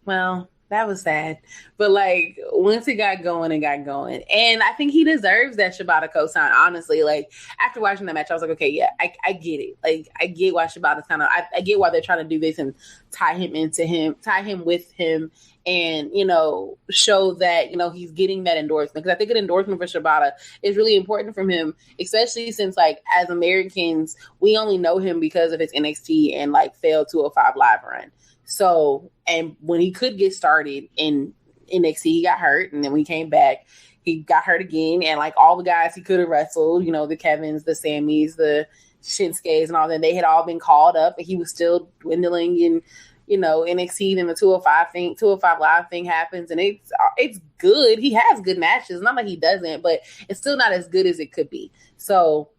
Well, that was sad. But like once it got going, and I think he deserves that Shibata cosign, honestly. Like after watching that match, I was like, okay, yeah, I get it. Like I get why Shibata's kind of I get why they're trying to do this and tie him with him, and you know, show that, you know, he's getting that endorsement, because I think an endorsement for Shibata is really important from him, especially since like as Americans we only know him because of his NXT and like failed 205 Live run. So, and when he could get started in NXT, he got hurt, and then when he came back, he got hurt again. And like all the guys he could have wrestled, you know, the Kevins, the Sammys, the Shinsuke's, and all that, they had all been called up, and he was still dwindling in, you know, NXT. Then the 205 Live thing happens, and it's good. He has good matches, not like he doesn't, but it's still not as good as it could be. So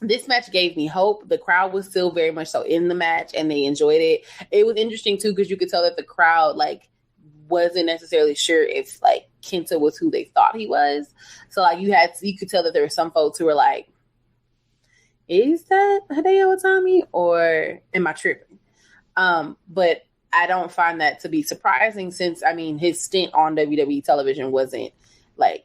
this match gave me hope. The crowd was still very much so in the match, and they enjoyed it. It was interesting too, because you could tell that the crowd like wasn't necessarily sure if like Kenta was who they thought he was. So like you could tell that there were some folks who were like, is that Hideo Itami or am I tripping? But I don't find that to be surprising, since I mean his stint on WWE television wasn't like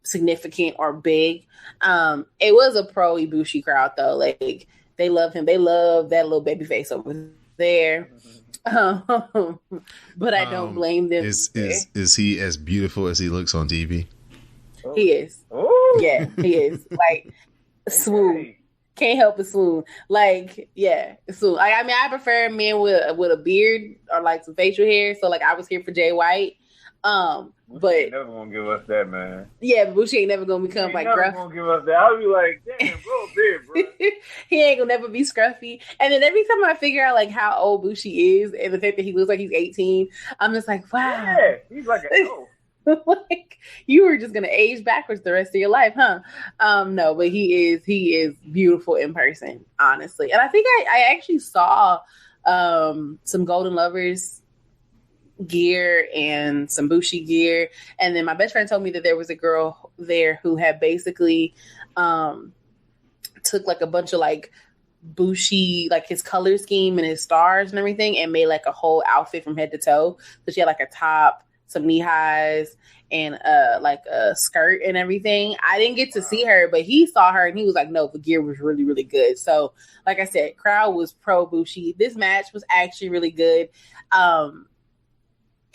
significant or big. It was a pro Ibushi crowd though. Like they love him. They love that little baby face over there. But I don't blame them. Is he as beautiful as he looks on TV? He is. Oh. Yeah, he is. Like swoon. Can't help but swoon. Like, yeah, swoon. Like, I mean, I prefer men with a beard or like some facial hair. So like I was here for Jay White. But ain't never gonna give us that, man. Yeah, Bushi ain't never gonna become like never gruff. Gonna give us that. I'll be like, damn, bro, big, bro. He ain't gonna never be scruffy. And then every time I figure out like how old Bushi is and the fact that he looks like he's 18, I'm just like, wow. Yeah, he's like like you were just gonna age backwards the rest of your life, huh? No, but he is beautiful in person, honestly. And I think I actually saw some Golden Lovers gear and some Bushi gear, and then my best friend told me that there was a girl there who had basically took like a bunch of like Bushi, like his color scheme and his stars and everything, and made like a whole outfit from head to toe. So she had like a top, some knee highs, and like a skirt and everything. I didn't get to see her, but he saw her and he was like, no, the gear was really, really good. So like I said, crowd was pro Bushi. This match was actually really good.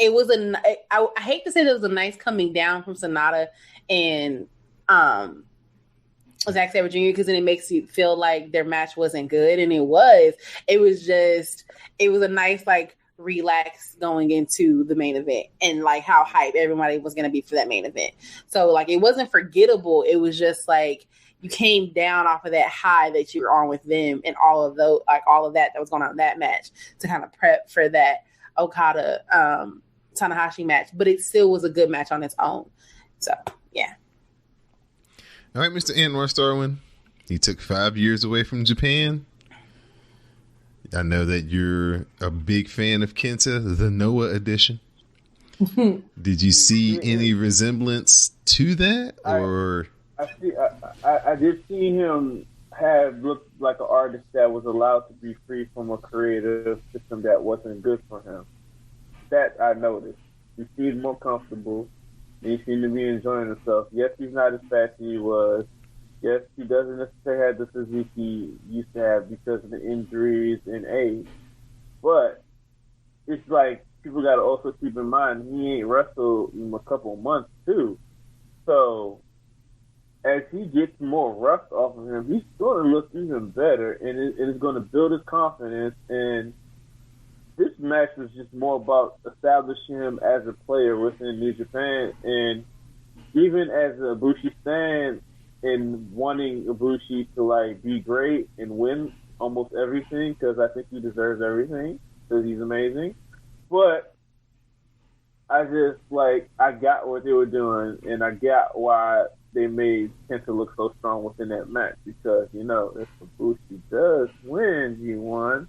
It was I hate to say that it was a nice coming down from Sonata and Zack Sabre Jr. because then it makes you feel like their match wasn't good, and it was. It was a nice like relax going into the main event and like how hype everybody was going to be for that main event. So like it wasn't forgettable. It was just like you came down off of that high that you were on with them and all of that was going on in that match to kind of prep for that Okada Tanahashi match, but it still was a good match on its own. So yeah. All right, Mr. Anwar Starwin. He took 5 years away from Japan. I know that you're a big fan of Kenta, the Noah edition. Did you see any resemblance to that, or? I did see him have looked like an artist that was allowed to be free from a creative system that wasn't good for him. That I noticed. He seemed more comfortable, and he seemed to be enjoying himself. Yes, he's not as fast as he was. Yes, he doesn't necessarily have the physique he used to have because of the injuries and age. But it's like people got to also keep in mind he ain't wrestled in a couple of months too. So as he gets more rust off of him, he's going to look even better, and it is going to build his confidence. And this match was just more about establishing him as a player within New Japan, and even as a Ibushi stan, and wanting Ibushi to like be great and win almost everything, because I think he deserves everything because he's amazing. But I just I got what they were doing, and I got why they made Kenta look so strong within that match, because if Ibushi does win G1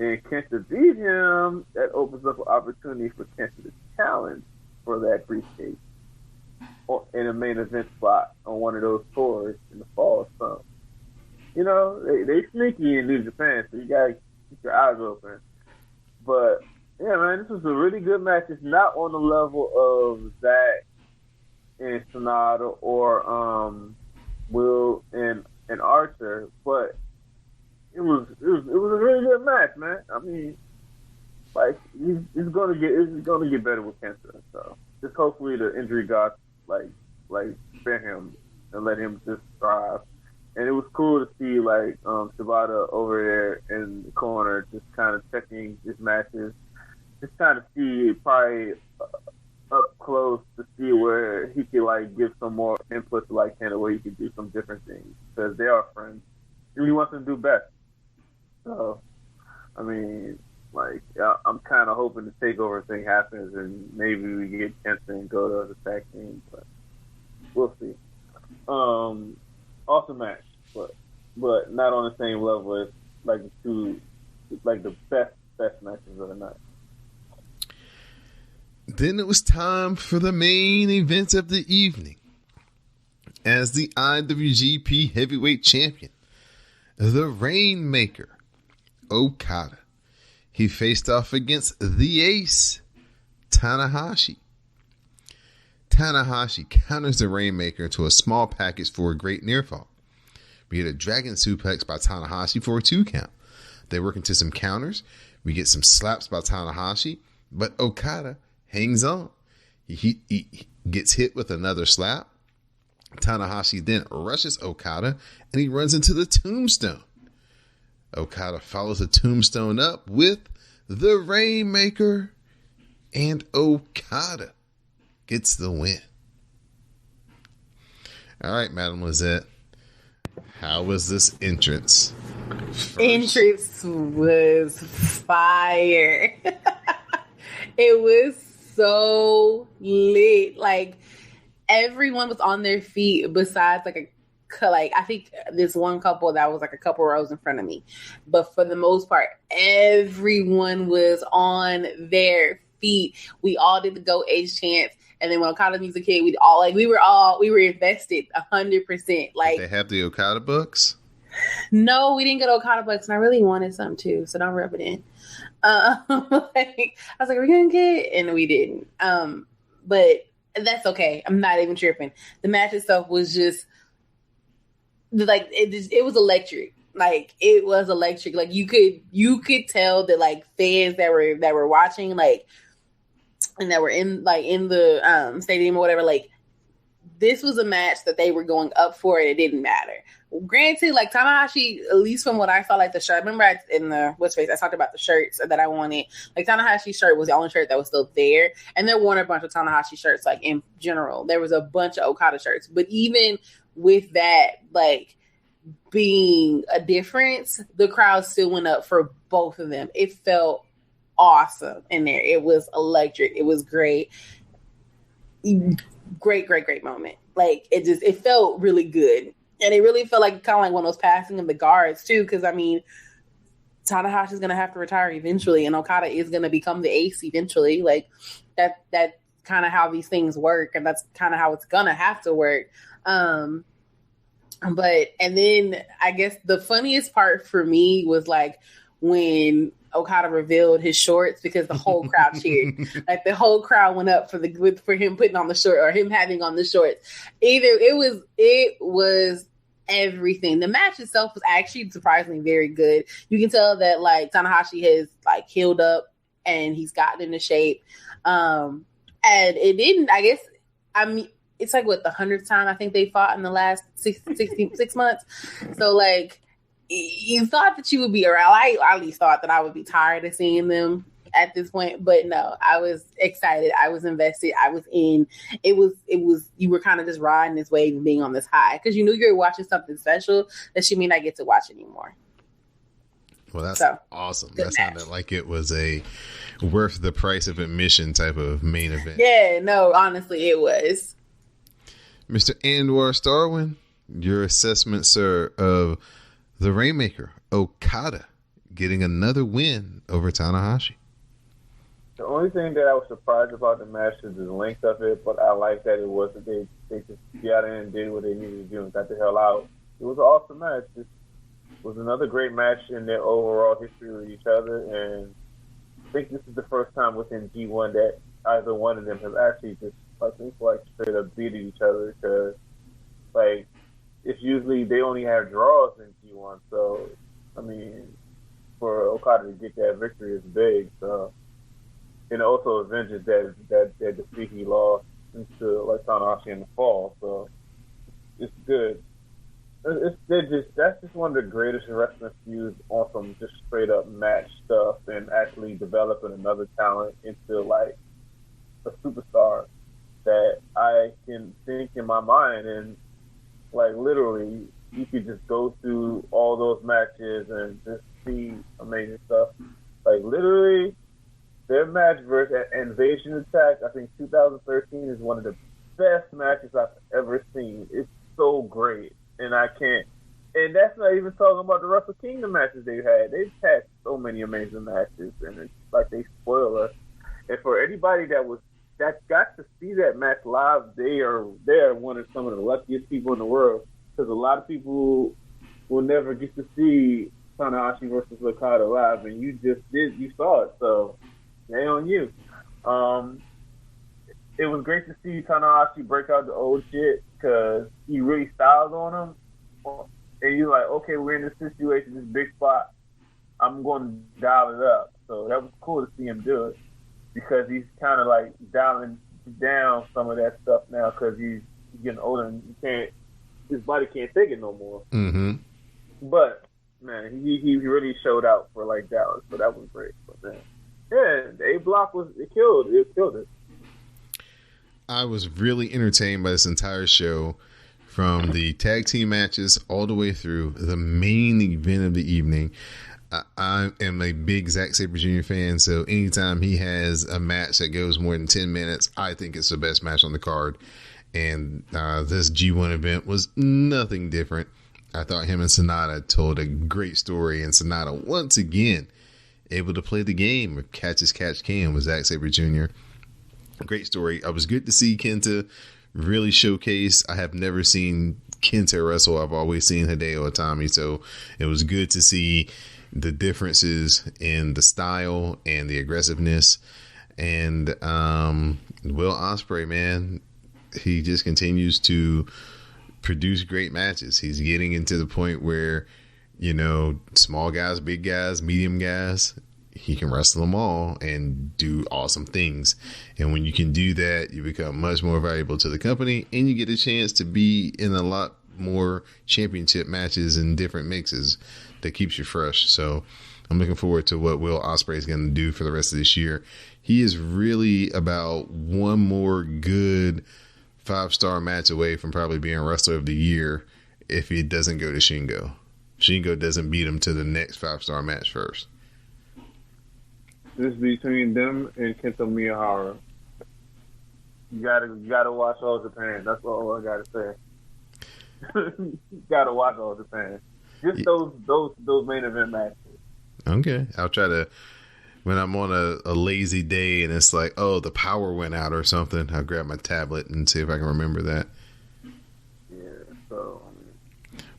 and Kenta beat him, that opens up an opportunity for Kenta to challenge for that briefcase or in a main event spot on one of those tours in the fall or something. They sneaky in New Japan, so you gotta keep your eyes open. But yeah, man, this was a really good match. It's not on the level of Zack and Sonata or Will and Archer, but it was a really good match, man. I mean, it's gonna get better with Kenta. So just hopefully the injury gods spare him and let him just thrive. And it was cool to see Shibata over there in the corner, just kind of checking his matches, just trying to see probably up close to see where he could give some more input to Kenta, where he could do some different things, because they are friends. He wants them to do best. So, I mean, I'm kind of hoping the takeover thing happens and maybe we get Kenta and go to the tag team, but we'll see. Awesome match, but not on the same level as the best matches of the night. Then it was time for the main event of the evening. As the IWGP Heavyweight Champion, the Rainmaker, Okada. He faced off against the Ace, Tanahashi. Tanahashi counters the Rainmaker into a small package for a great near fall. We get a dragon suplex by Tanahashi for a 2 count. They work into some counters. We get some slaps by Tanahashi, but Okada hangs on. He gets hit with another slap. Tanahashi then rushes Okada, and he runs into the tombstone. Okada follows the tombstone up with the Rainmaker, and Okada gets the win. All right, Madam Lizette. How was this entrance? Entrance was fire. It was so lit. Like, everyone was on their feet besides like I think this one couple that was like a couple rows in front of me. But for the most part, everyone was on their feet. We all did the Go Ace chants. And then when Okada music hit, we were invested 100%. Like, did they have the Okada books? No, we didn't get Okada books, and I really wanted some too. So don't rub it in. I was like, we're gonna get, and we didn't. But that's okay. I'm not even tripping. The match itself was just like it was electric. Like, it was electric. Like, you could tell that like fans that were watching, like, and that were in the stadium or whatever, like, this was a match that they were going up for, and it didn't matter. Granted, like, Tanahashi, at least from what I saw, like the shirt, remember in the what's face, I talked about the shirts that I wanted. Like, Tanahashi's shirt was the only shirt that was still there, and there weren't a bunch of Tanahashi shirts, like, in general. There was a bunch of Okada shirts, but even with that, like, being a difference, the crowd still went up for both of them. It felt awesome in there. It was electric. It was great. Great moment. Like, it felt really good. And it really felt like kind of like one of those passing of the guards too. Cause I mean, Tanahashi's going to have to retire eventually, and Okada is going to become the ace eventually. Like, that's kind of how these things work. And that's kind of how it's going to have to work. And then I guess the funniest part for me was like when Okada revealed his shorts, because the whole crowd cheered. Like, the whole crowd went up for him putting on the short, or him having on the shorts. It was everything. The match itself was actually surprisingly very good. You can tell that like Tanahashi has like healed up and he's gotten into shape. And it didn't, I guess, I mean, it's like what, the 100th time I think they fought in the last 6 months. So like, you thought that you would be around. I at least thought that I would be tired of seeing them at this point, but no, I was excited. I was invested. I was in. It was. You were kind of just riding this wave and being on this high because you knew you were watching something special that you may not get to watch anymore. Well, that's awesome. That sounded like it was a worth the price of admission type of main event. Yeah, no, honestly, it was. Mr. Anwar Starwin, your assessment, sir, of the Rainmaker, Okada, getting another win over Tanahashi. The only thing that I was surprised about the match is the length of it, but I like that it wasn't they just got in and did what they needed to do and got the hell out. It was an awesome match. It was another great match in their overall history with each other, and I think this is the first time within G1 that either one of them have actually just, I think, like straight up beating each other, because like it's usually they only have draws in G1, so I mean, for Okada to get that victory is big. So, and also avenges that defeat he lost into like Tanahashi in the fall. So it's good. That's just one of the greatest wrestling feuds on some just straight up match stuff and actually developing another talent into like a superstar that I can think in my mind, and like literally you could just go through all those matches and just see amazing stuff. Like literally their match versus Invasion Attack, I think 2013 is one of the best matches I've ever seen. It's so great. And and that's not even talking about the Wrestle Kingdom matches they've had. They've had so many amazing matches, and it's like they spoil us. And for anybody that got to see that match live, they are one of some of the luckiest people in the world, because a lot of people will never get to see Tanahashi versus Okada live, and you saw it, so they on you. It was great to see Tanahashi break out the old shit, because he really styled on him. And you're like, okay, we're in this situation, this big spot. I'm going to dial it up. So that was cool to see him do it, because he's kind of like dialing down some of that stuff now, because he's getting older and his body can't take it no more. Mm-hmm. But man, he really showed out for like Dallas, so that was great. But man, yeah, the A Block it killed it. I was really entertained by this entire show, from the tag team matches all the way through the main event of the evening. I am a big Zack Sabre Jr. fan, so anytime he has a match that goes more than 10 minutes, I think it's the best match on the card. And this G1 event was nothing different. I thought him and Sonata told a great story, and Sonata once again able to play the game of catch as catch can with Zack Sabre Jr. Great story. I was good to see Kenta really showcase. I have never seen Kenta wrestle. I've always seen Hideo Itami, so it was good to see the differences in the style and the aggressiveness. And Will Ospreay, man, he just continues to produce great matches. He's getting into the point where, you know, small guys, big guys, medium guys, he can wrestle them all and do awesome things. And when you can do that, you become much more valuable to the company, and you get a chance to be in a lot more championship matches and different mixes that keeps you fresh. So I'm looking forward to what Will Ospreay is going to do for the rest of this year. He is really about one more good 5-star match away from probably being Wrestler of the Year if he doesn't go to Shingo. Shingo doesn't beat him to the next 5-star match first. This is between them and Kento Miyahara. You gotta watch All Japan. That's all I gotta say. You gotta watch All Japan. Just those main event matches. Okay, I'll try to. When I'm on a lazy day and it's like, oh, the power went out or something, I'll grab my tablet and see if I can remember that. Yeah. So.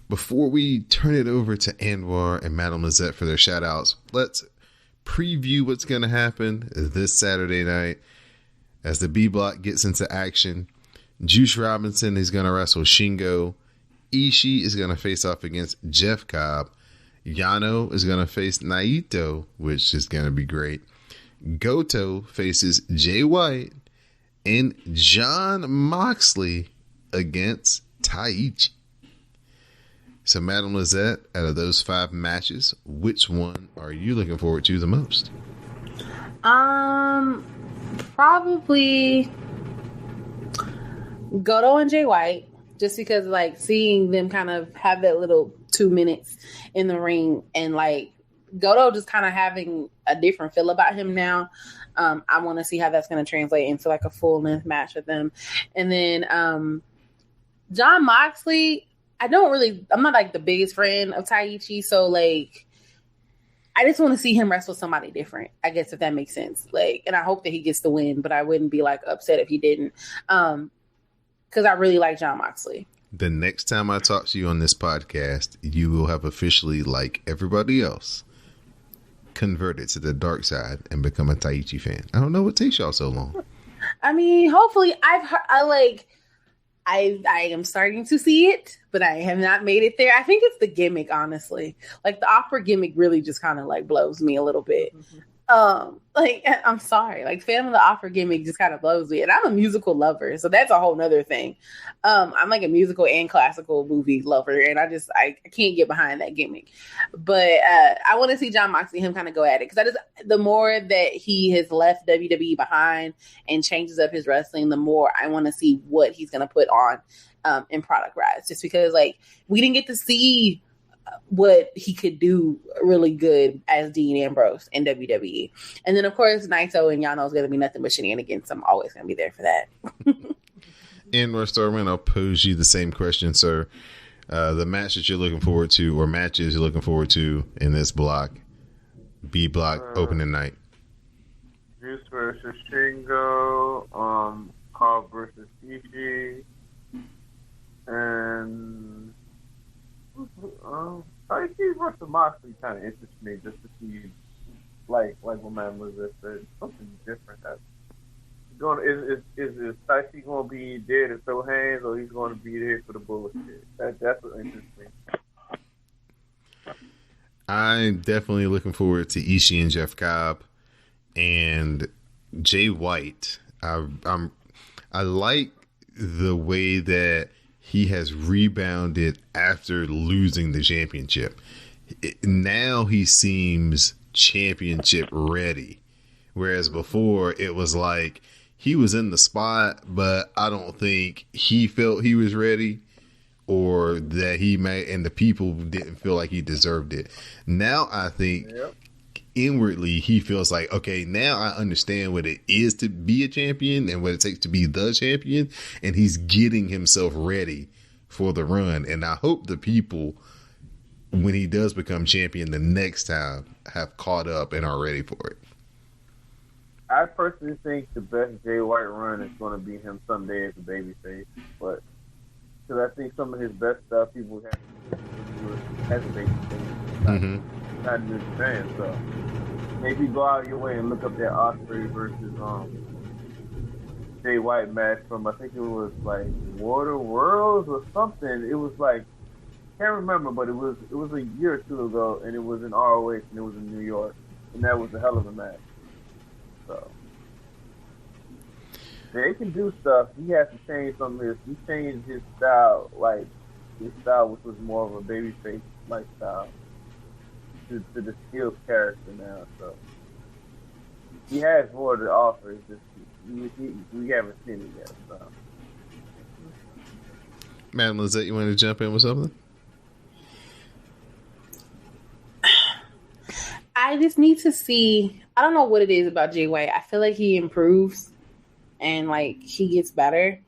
Before we turn it over to Anwar and Madame Lizette for their shout outs, let's preview what's going to happen this Saturday night as the B Block gets into action. Juice Robinson is going to wrestle Shingo. Ishii is going to face off against Jeff Cobb. Yano is going to face Naito, which is going to be great. Goto faces Jay White, and Jon Moxley against Taichi. So, Madame Lizette, out of those 5 matches, which one are you looking forward to the most? Probably Goto and Jay White, just because like seeing them kind of have that little 2 minutes in the ring, and like Goto just kind of having a different feel about him now. I want to see how that's going to translate into like a full length match with them. And then Jon Moxley, I'm not like the biggest friend of Taichi, so like I just want to see him wrestle somebody different, I guess, if that makes sense. Like, and I hope that he gets the win, but I wouldn't be like upset if he didn't, because I really like Jon Moxley. The next time I talk to you on this podcast, you will have officially, like everybody else, converted to the dark side and become a Taichi fan. I don't know what takes y'all so long. I mean, hopefully, I am starting to see it, but I have not made it there. I think it's the gimmick, honestly. Like the opera gimmick really just kind of like blows me a little bit. Mm-hmm. Like, I'm sorry, like Phantom of the Opera gimmick just kind of blows me, and I'm a musical lover, so that's a whole nother thing. I'm like a musical and classical movie lover, and I can't get behind that gimmick. But I want to see Jon Moxley, him kind of go at it, because the more that he has left WWE behind and changes up his wrestling, the more I want to see what he's going to put on in Product Rise, just because like we didn't get to see what he could do really good as Dean Ambrose in WWE. And then, of course, Naito and Yano is going to be nothing but shenanigans. I'm always going to be there for that. Anwar Starman, I'll pose you the same question, sir. The match that you're looking forward to, or matches you're looking forward to in this block, B block, opening night. Juice versus Shingo, Cobb versus Ishii, and Taichi versus Moxley kind of interests me, just to see, like what Madame Elizabeth said, something different. That's going. Is Taichi going to be there to throw hands, or he's going to be there for the bullshit? That's what interests me. I'm definitely looking forward to Ishii and Jeff Cobb and Jay White. I like the way that he has rebounded after losing the championship. Now he seems championship ready. Whereas before it was like he was in the spot, but I don't think he felt he was ready, or that he may, and the people didn't feel like he deserved it. Now I think inwardly he feels like, okay, now I understand what it is to be a champion and what it takes to be the champion, and he's getting himself ready for the run. And I hope the people, when he does become champion the next time, have caught up and are ready for it. I personally think the best Jay White run is going to be him someday as a babyface, but because I think some of his best stuff people have to do as a babyface, not New Japan. So maybe go out of your way and look up that Ospreay versus Jay White match from, I think it was like Water Worlds or something. It was like, can't remember, but it was a year or two ago, and it was in ROH, and it was in New York, and that was a hell of a match. So they can do stuff. He has to change some of his. He changed his style, which was more of a babyface lifestyle, to the skilled character now. So he has more to offer. It's just we haven't seen it yet. So. Madam Lizette, you want to jump in with something? I just need to see. I don't know what it is about Jay White. I feel like he improves and like he gets better.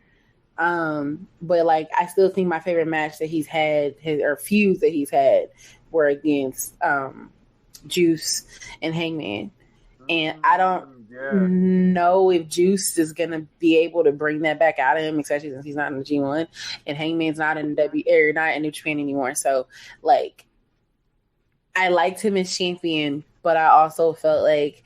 But like I still think my favorite match that he's had, or feuds that he's had, were against Juice and Hangman. And I don't know if Juice is gonna be able to bring that back out of him, especially since he's not in the G1 and Hangman's not in not in New Japan anymore. So like, I liked him as champion, but I also felt like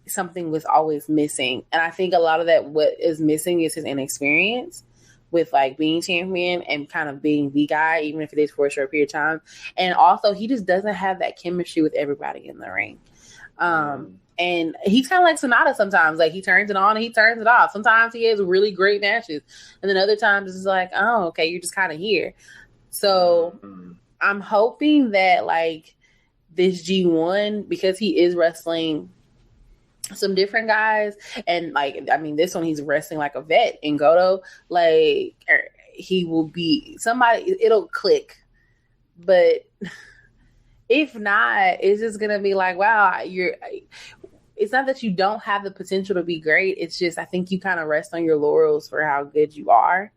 something was always missing. And I think a lot of that, what is missing is his inexperience with like being champion and kind of being the guy, even if it is for a short period of time. And also he just doesn't have that chemistry with everybody in the ring. And he's kind of like Sonata sometimes. Like he turns it on and he turns it off. Sometimes he has really great matches. And then other times it's like, oh, okay, you're just kind of here. So I'm hoping that like this G1, because he is wrestling some different guys, and like, I mean, this one he's wrestling like a vet in Goto, like he will be somebody, it'll click. But if not, it's just gonna be like, wow, it's not that you don't have the potential to be great, it's just I think you kind of rest on your laurels for how good you are,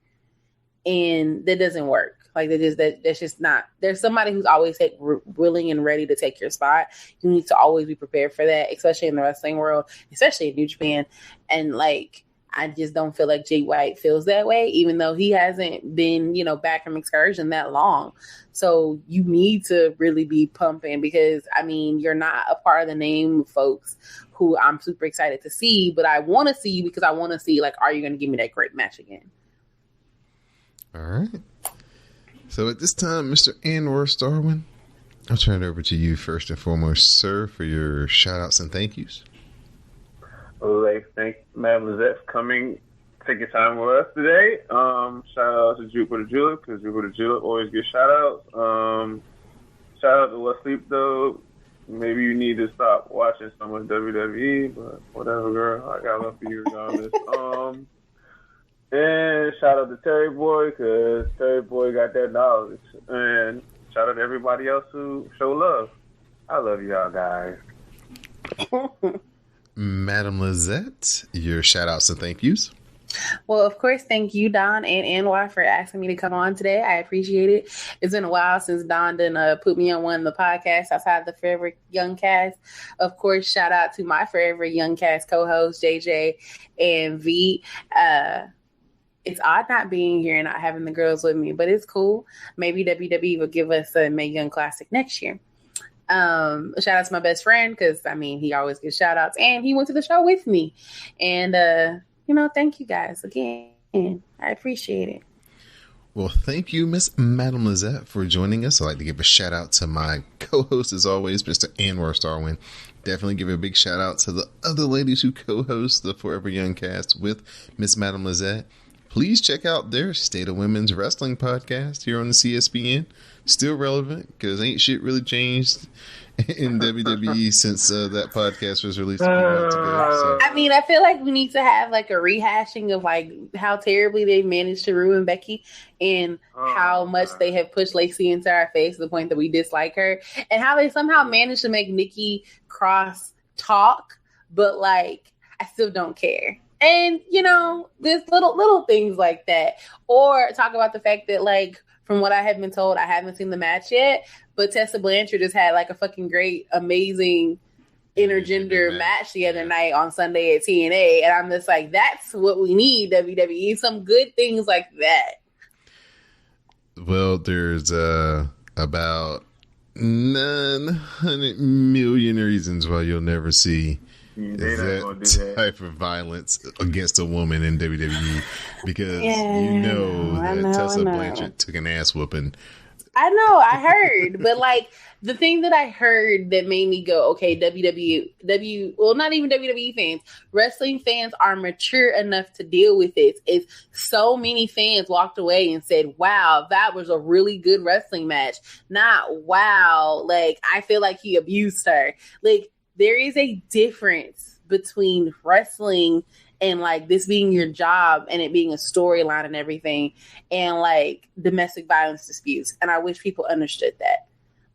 and that doesn't work. Like that's just not. There's somebody who's always willing and ready to take your spot. You need to always be prepared for that, especially in the wrestling world, especially in New Japan. And like, I just don't feel like Jay White feels that way, even though he hasn't been, back from excursion that long. So you need to really be pumping, because I mean, you're not a part of the name, folks, who I'm super excited to see. But I want to see you because I want to see, like, are you going to give me that great match again? All right. So at this time, Mr. Anwar Starwin, I'll turn it over to you first and foremost, sir, for your shout-outs and thank yous. Well, thank Madam Lizette for coming, taking time with us today. Shout out to Jupiter Julep, because Jupiter Julep always gets shout-outs. Shout out to Let's Sleep, though. Maybe you need to stop watching so much WWE, but whatever, girl. I got love for you regardless. And shout out to Terry Boy, because Terry Boy got that knowledge. And shout out to everybody else who show love. I love y'all guys. Madam Lizette, your shout outs and thank yous. Well, of course, thank you, Don and Anwar, for asking me to come on today. I appreciate it. It's been a while since Don didn't put me on one of the podcasts outside the Forever Young Cast. Of course, shout out to my Forever Young Cast co-hosts, JJ and V. It's odd not being here and not having the girls with me, but it's cool. Maybe WWE will give us a Mae Young Classic next year. Shout out to my best friend, because I mean, he always gets shout outs, and he went to the show with me. And thank you guys again. I appreciate it. Well, thank you, Miss Madam Lizette, for joining us. I'd like to give a shout out to my co-host, as always, Mr. Anwar Starwin. Definitely give a big shout out to the other ladies who co-host the Forever Young Cast with Miss Madam Lizette. please check out their State of Women's Wrestling podcast here on the CSPN. Still relevant because ain't shit really changed in WWE since that podcast was released a few months ago. So. I mean, I feel like we need to have like a rehashing of like how terribly they managed to ruin Becky and how much they have pushed Lacey into our face to the point that we dislike her, and how they somehow managed to make Nikki Cross talk, but like I still don't care. And you know, there's little things like that, or talk about the fact that like. From what I have been told, I haven't seen the match yet, but Tessa Blanchard just had like a fucking great, amazing intergender match the other night on Sunday at TNA. And I'm just like, that's what we need, WWE. Some good things like that. Well, there's about 900 million reasons why you'll never see that type of violence against a woman in WWE, because Tessa Blanchard took an ass whooping. I know, I heard, but like the thing that I heard that made me go, okay, well, not even WWE fans, wrestling fans are mature enough to deal with this. Is so many fans walked away and said, wow, that was a really good wrestling match. Not wow, like I feel like he abused her. Like there is a difference between wrestling and like this being your job and it being a storyline and everything, and like domestic violence disputes. And I wish people understood that.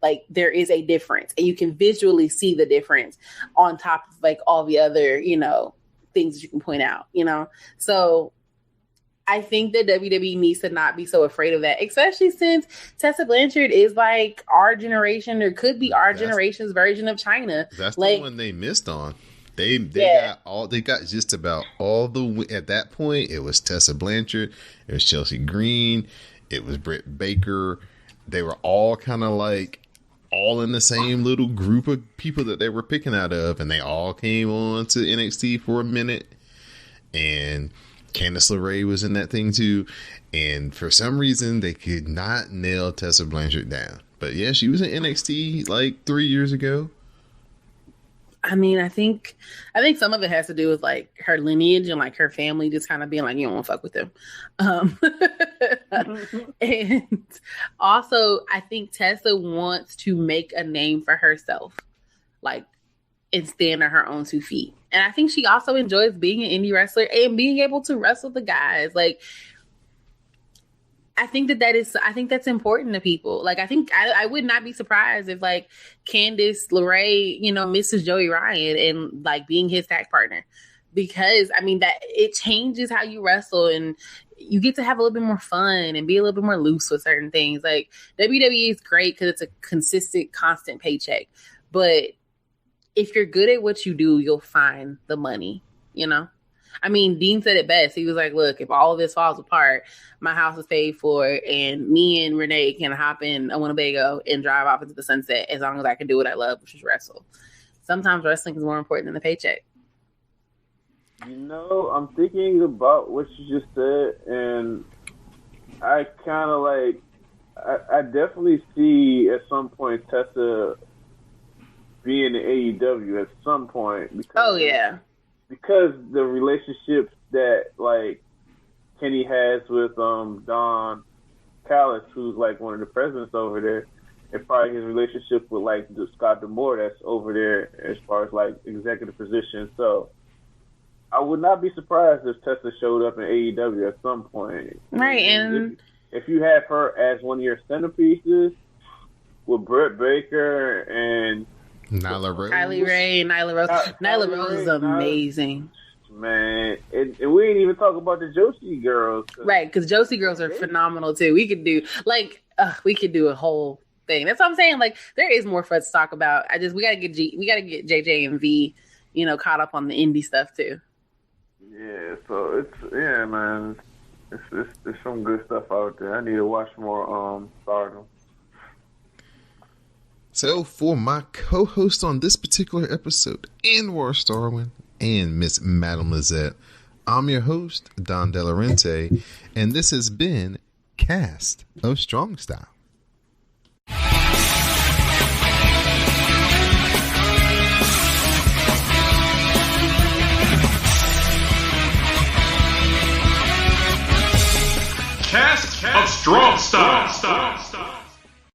Like there is a difference, and you can visually see the difference on top of like all the other, you know, things that you can point out, you know? So I think that WWE needs to not be so afraid of that, especially since Tessa Blanchard is like our generation, or could be our generation's version of China. That's like, the one they missed on. They got just about all the, at that point, it was Tessa Blanchard, it was Chelsea Green, it was Britt Baker. They were all kind of like all in the same little group of people that they were picking out of, and they all came on to NXT for a minute, and Candice LeRae was in that thing too, and for some reason they could not nail Tessa Blanchard down. But yeah, she was in NXT like 3 years ago. I mean, I think some of it has to do with like her lineage and like her family just kind of being like, you don't want to fuck with them. And also, I think Tessa wants to make a name for herself, like, and stand on her own 2 feet. And I think she also enjoys being an indie wrestler and being able to wrestle the guys. Like, I think that's important to people. Like, I think I would not be surprised if like Candice LeRae, you know, misses Joey Ryan and like being his tag partner, because I mean that it changes how you wrestle and you get to have a little bit more fun and be a little bit more loose with certain things. Like WWE is great because it's a consistent, constant paycheck. But if you're good at what you do, you'll find the money, you know? I mean, Dean said it best. He was like, look, if all of this falls apart, my house is paid for, and me and Renee can hop in a Winnebago and drive off into the sunset as long as I can do what I love, which is wrestle. Sometimes wrestling is more important than the paycheck. You know, I'm thinking about what you just said, and I kind of like, I definitely see at some point Tessa being in AEW at some point. Because, because the relationships that like Kenny has with Don Callis, who's like one of the presidents over there, and probably his relationship with like Scott D'Amore that's over there as far as like executive position. So I would not be surprised if Tessa showed up in AEW at some point. Right, and if you have her as one of your centerpieces with Britt Baker and Nyla Rose. Nyla Rose. Nyla Rose is amazing. Man, and we ain't even talk about the Joshi girls. Right, because Joshi girls are phenomenal too. We could do a whole thing. That's what I'm saying. Like, there is more for us to talk about. We gotta get JJ and V, you know, caught up on the indie stuff too. Yeah, so man. It's some good stuff out there. I need to watch more Stardom. So for my co-host on this particular episode, Anwar Starwin and Miss Madam Lizette, I'm your host, Don Delarente, and this has been Cast of Strong Style. Stop.